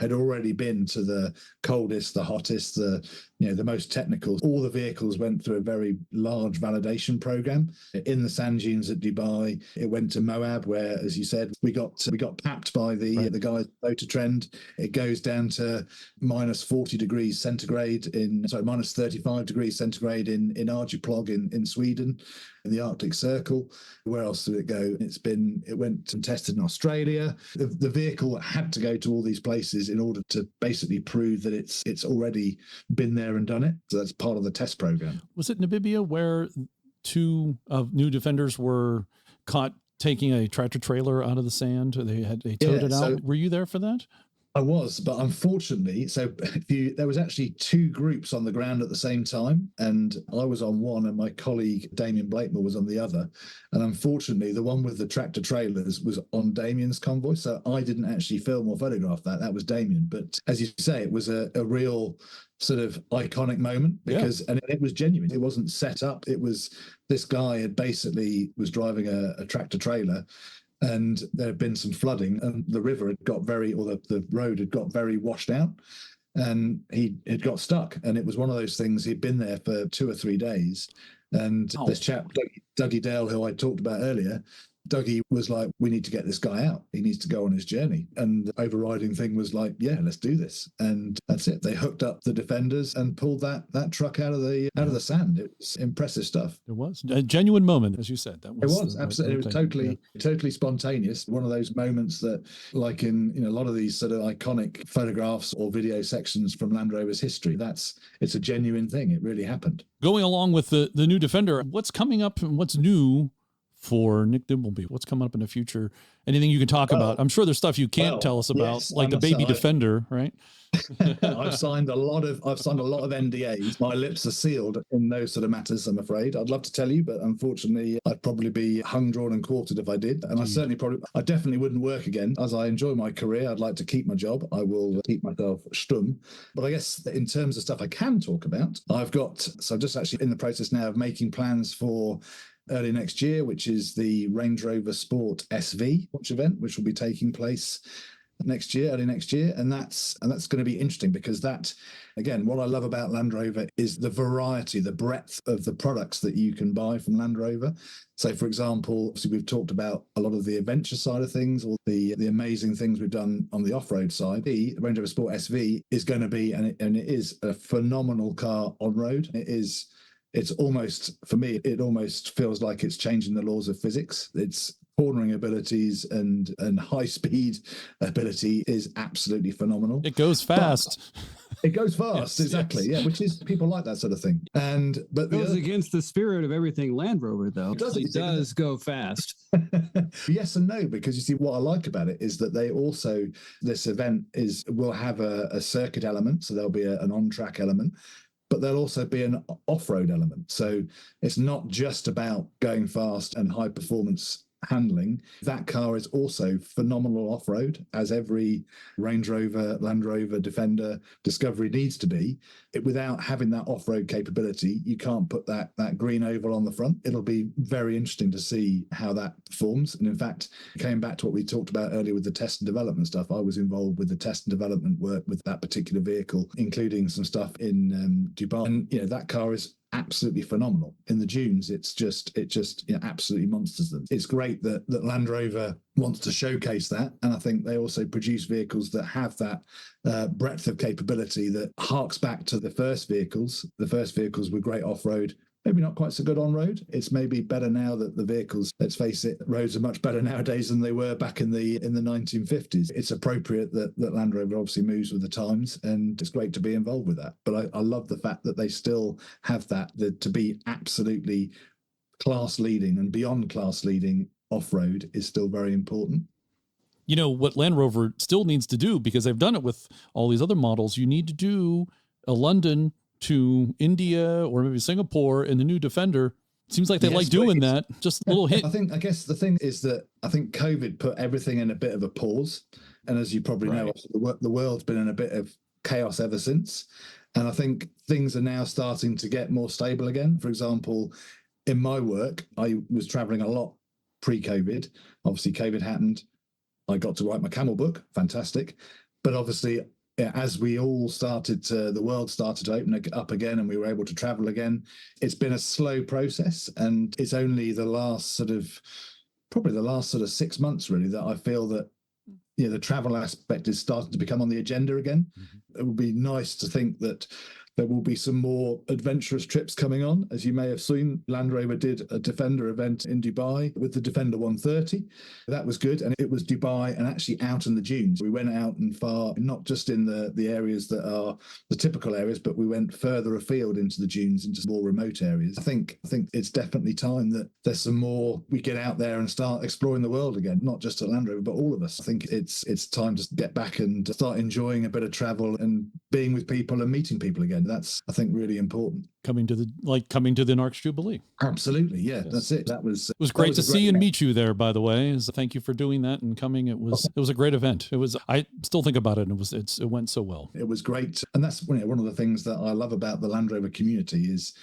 had already been to the coldest, the hottest, the most technical. All the vehicles went through a very large validation program in the sand dunes at Dubai. It went to Moab, where, as you said, we got papped by the guys at Motor Trend. It goes down to minus 40 degrees centigrade minus 35 degrees centigrade in Arjeplog in Sweden, in the Arctic Circle. Where else did it go? It went and tested in Australia. Defender, the vehicle had to go to all these places in order to basically prove that it's already been there and done it. So that's part of the test program. Was it Namibia where two new Defenders were caught taking a tractor trailer out of the sand? They towed it out. So Were you there for that? I was, but unfortunately, there was actually two groups on the ground at the same time, and I was on one, and my colleague Damien Blakemore was on the other. And unfortunately, the one with the tractor trailers was on Damien's convoy, so I didn't actually film or photograph that. That was Damien. But as you say, it was a real sort of iconic moment because, and it was genuine. It wasn't set up. It was this guy was driving a tractor trailer. And there had been some flooding, and the river had got the road had got very washed out, and he had got stuck. And it was one of those things. He'd been there for 2 or 3 days, and this chap Dougie Dale, who I talked about earlier, Dougie was like, "We need to get this guy out. He needs to go on his journey." And the overriding thing was like, "Yeah, let's do this." And that's it. They hooked up the Defenders and pulled that truck out of the sand. It was impressive stuff. It was a genuine moment, as you said. That was. It was absolutely. It was totally spontaneous. One of those moments that, like in a lot of these sort of iconic photographs or video sections from Land Rover's history, it's a genuine thing. It really happened. Going along with the new Defender, what's coming up and what's new for Nick Dimbleby? What's coming up in the future? Anything you can talk about? I'm sure there's stuff you can't tell us about, like the baby Defender, right? I've signed a lot of NDAs. My lips are sealed in those sort of matters, I'm afraid. I'd love to tell you, but unfortunately I'd probably be hung, drawn and quartered if I did. And I definitely wouldn't work again. As I enjoy my career, I'd like to keep my job. I will keep myself stumm. But I guess in terms of stuff I can talk about, I'm just actually in the process now of making plans for early next year, which is the Range Rover Sport SV launch event, which will be taking place early next year. And that's going to be interesting because that, again, what I love about Land Rover is the variety, the breadth of the products that you can buy from Land Rover. So, for example, obviously we've talked about a lot of the adventure side of things, or the amazing things we've done on the off-road side. The Range Rover Sport SV is going to be, and it is a phenomenal car on road. It's almost, for me, it almost feels like it's changing the laws of physics. Its cornering abilities and high speed ability is absolutely phenomenal. It goes fast. It goes fast, yes, exactly. Yes. Yeah, which is, people like that sort of thing. But it goes against the spirit of everything Land Rover, though. It does go fast. Yes and no, because you see, what I like about it is that this event will have a circuit element, so there'll be an on-track element, but there'll also be an off-road element. So it's not just about going fast and high performance handling. That car is also phenomenal off-road, as every Range Rover, Land Rover, Defender, Discovery needs to be. Without having that off-road capability, you can't put that green oval on the front. It'll be very interesting to see how that performs. And in fact, came back to what we talked about earlier with the test and development stuff. I was involved with the test and development work with that particular vehicle, including some stuff in Dubai. And that car is absolutely phenomenal in the dunes. It just absolutely monsters them. It's great that Land Rover wants to showcase that, and I think they also produce vehicles that have that breadth of capability that harks back to the first vehicles. The first vehicles were great off-road, maybe not quite so good on road. It's maybe better now that the vehicles, let's face it, roads are much better nowadays than they were back in the 1950s. It's appropriate that Land Rover obviously moves with the times, and it's great to be involved with that. But I love the fact that they still have that to be absolutely class leading and beyond class leading off-road is still very important. What Land Rover still needs to do, because they've done it with all these other models, you need to do a London to India or maybe Singapore in the new Defender. Seems like they like doing that. Just a little hit. I guess the thing is that I think COVID put everything in a bit of a pause. And as you probably know, the world's been in a bit of chaos ever since. And I think things are now starting to get more stable again. For example, in my work, I was traveling a lot pre-COVID. Obviously, COVID happened. I got to write my Camel book. Fantastic. But obviously, as we all the world started to open up again and we were able to travel again, it's been a slow process. And it's only the last 6 months really that I feel that the travel aspect is starting to become on the agenda again. Mm-hmm. It would be nice to think that there will be some more adventurous trips coming on. As you may have seen, Land Rover did a Defender event in Dubai with the Defender 130. That was good. And it was Dubai and actually out in the dunes. We went out and far, not just in the areas that are the typical areas, but we went further afield into the dunes, into more remote areas. I think it's definitely time that there's some more, we get out there and start exploring the world again, not just at Land Rover, but all of us. I think it's time to get back and start enjoying a bit of travel and being with people and meeting people again. That's, I think, really important. Coming to the ANARC Jubilee. Absolutely, yeah, Yes. That's it. It was great to see and meet you there, by the way. Thank you for doing that and coming. It was a great event. I still think about it, and it went so well. It was great, and that's one of the things that I love about the Land Rover community is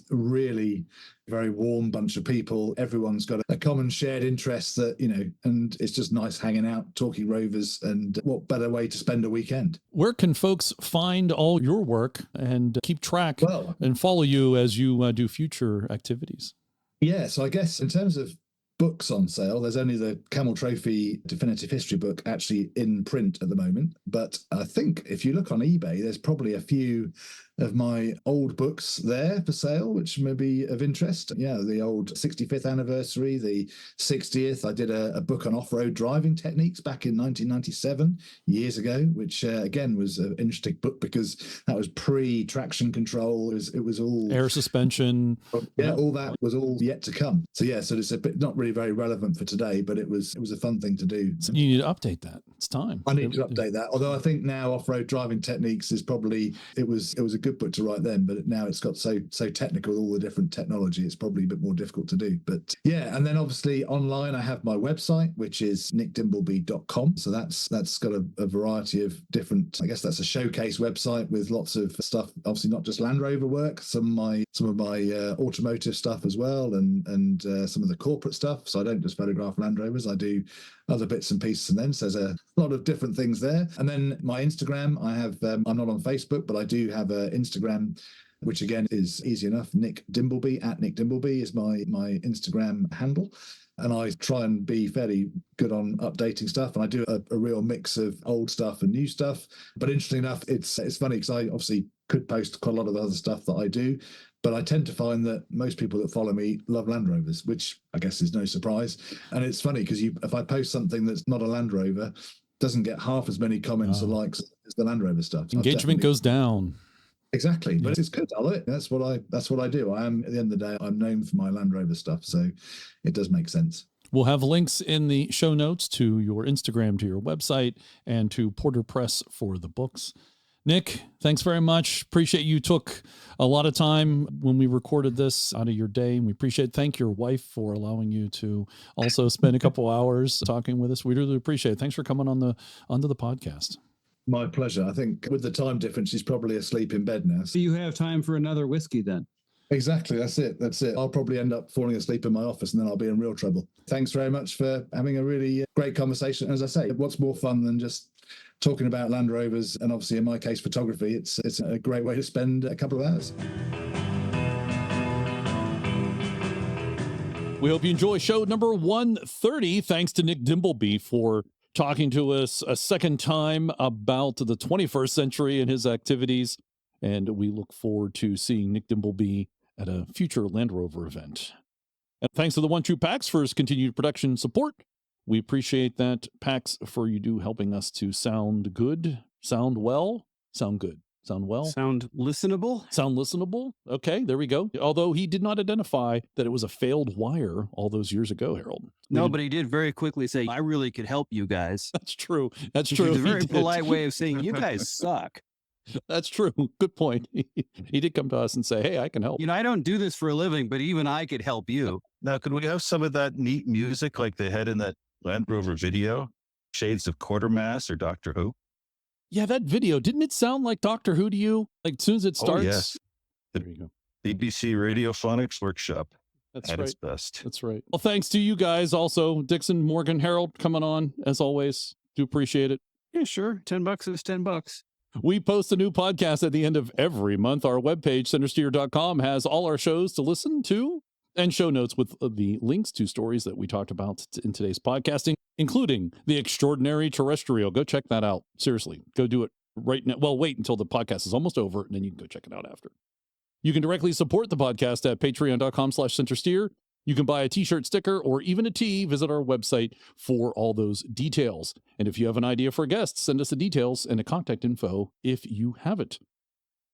really very warm bunch of people. Everyone's got a common shared interest that, and it's just nice hanging out, talking Rovers, and what better way to spend a weekend? Where can folks find all your work and keep track and follow you as you do future activities? Yeah, so I guess in terms of books on sale, there's only the Camel Trophy Definitive History book actually in print at the moment. But I think if you look on eBay, there's probably a few of my old books there for sale, which may be of interest. Yeah, the old 65th anniversary, the 60th. I did a book on off-road driving techniques back in 1997, years ago, which again was an interesting book because that was pre-traction control. It was all air suspension. Yeah, all that was all yet to come. So yeah, so it's a bit not really very relevant for today, but it was a fun thing to do. So you need to update that. It's time. I need to update that. Although I think now off-road driving techniques is probably it was a good book to write then, but now it's got so technical, all the different technology, it's probably a bit more difficult to do. But yeah, and then obviously online I have my website, which is nickdimbleby.com. So that's got a variety of different, I guess that's a showcase website with lots of stuff, obviously not just Land Rover work, some of my automotive stuff as well, and some of the corporate stuff. So I don't just photograph Land Rovers, I do other bits and pieces, and then so there's a lot of different things there. And then my Instagram, I have I'm not on Facebook, but I do have an Instagram, which again is easy enough. Nick Dimbleby, at Nick Dimbleby is my Instagram handle. And I try and be fairly good on updating stuff. And I do a real mix of old stuff and new stuff. But interestingly enough, it's funny because I obviously could post quite a lot of other stuff that I do. But I tend to find that most people that follow me love Land Rovers, which I guess is no surprise. And it's funny because if I post something that's not a Land Rover, doesn't get half as many comments or likes as the Land Rover stuff. Engagement goes down. Exactly, but it's good. I love it. That's what I do. I am, at the end of the day, I'm known for my Land Rover stuff, so it does make sense. We'll have links in the show notes to your Instagram, to your website, and to Porter Press for the books. Nick, thanks very much. Appreciate you took a lot of time when we recorded this out of your day. And we thank your wife for allowing you to also spend a couple hours talking with us. We really appreciate it. Thanks for coming onto the podcast. My pleasure. I think with the time difference, she's probably asleep in bed now. So you have time for another whiskey then? Exactly. That's it. I'll probably end up falling asleep in my office and then I'll be in real trouble. Thanks very much for having a really great conversation. As I say, what's more fun than just talking about Land Rovers and obviously in my case, photography? It's a great way to spend a couple of hours. We hope you enjoy show number 130. Thanks to Nick Dimbleby for talking to us a second time about the 21st century and his activities. And we look forward to seeing Nick Dimbleby at a future Land Rover event. And thanks to the One True Pax for his continued production support. We appreciate that, Pax, for you helping us to sound good, sound well, sound good, sound well. Sound listenable? Sound listenable. Okay, there we go. Although he did not identify that it was a failed wire all those years ago, Harold. No, but he did very quickly say, I really could help you guys. That's true. That's true. It's a very polite way of saying, you guys suck. That's true. Good point. He did come to us and say, hey, I can help. I don't do this for a living, but even I could help you. Now, could we have some of that neat music like they had in that Land Rover video? Shades of Quartermass or Doctor Who? Yeah, that video, didn't it sound like Doctor Who to you? Like as soon as it starts? Oh, yes. There you go. BBC Radiophonics Workshop. That's at right. its best. That's right. Well, thanks to you guys also. Dixon, Morgan, Harold coming on as always. Do appreciate it. Yeah, sure. $10 is $10. We post a new podcast at the end of every month. Our webpage, centresteer.com, has all our shows to listen to and show notes with the links to stories that we talked about in today's podcasting, including the extraordinary terrestrial. Go check that out. Seriously, go do it right now. Well, wait until the podcast is almost over, and then you can go check it out after. You can directly support the podcast at patreon.com/Centresteer. You can buy a t-shirt, sticker, or even a tee. Visit our website for all those details. And if you have an idea for a guest, send us the details and the contact info if you have it.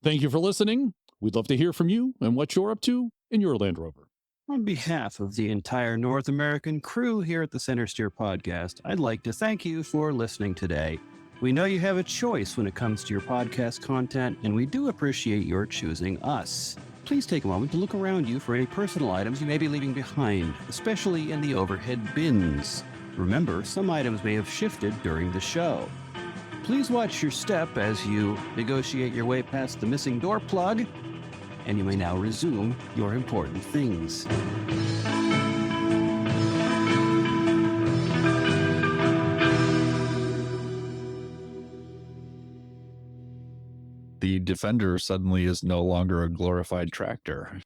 Thank you for listening. We'd love to hear from you and what you're up to in your Land Rover. On behalf of the entire North American crew here at the Centresteer podcast, I'd like to thank you for listening today. We know you have a choice when it comes to your podcast content, and we do appreciate your choosing us. Please take a moment to look around you for any personal items you may be leaving behind, especially in the overhead bins. Remember, some items may have shifted during the show. Please watch your step as you negotiate your way past the missing door plug, and you may now resume your important things. The Defender suddenly is no longer a glorified tractor.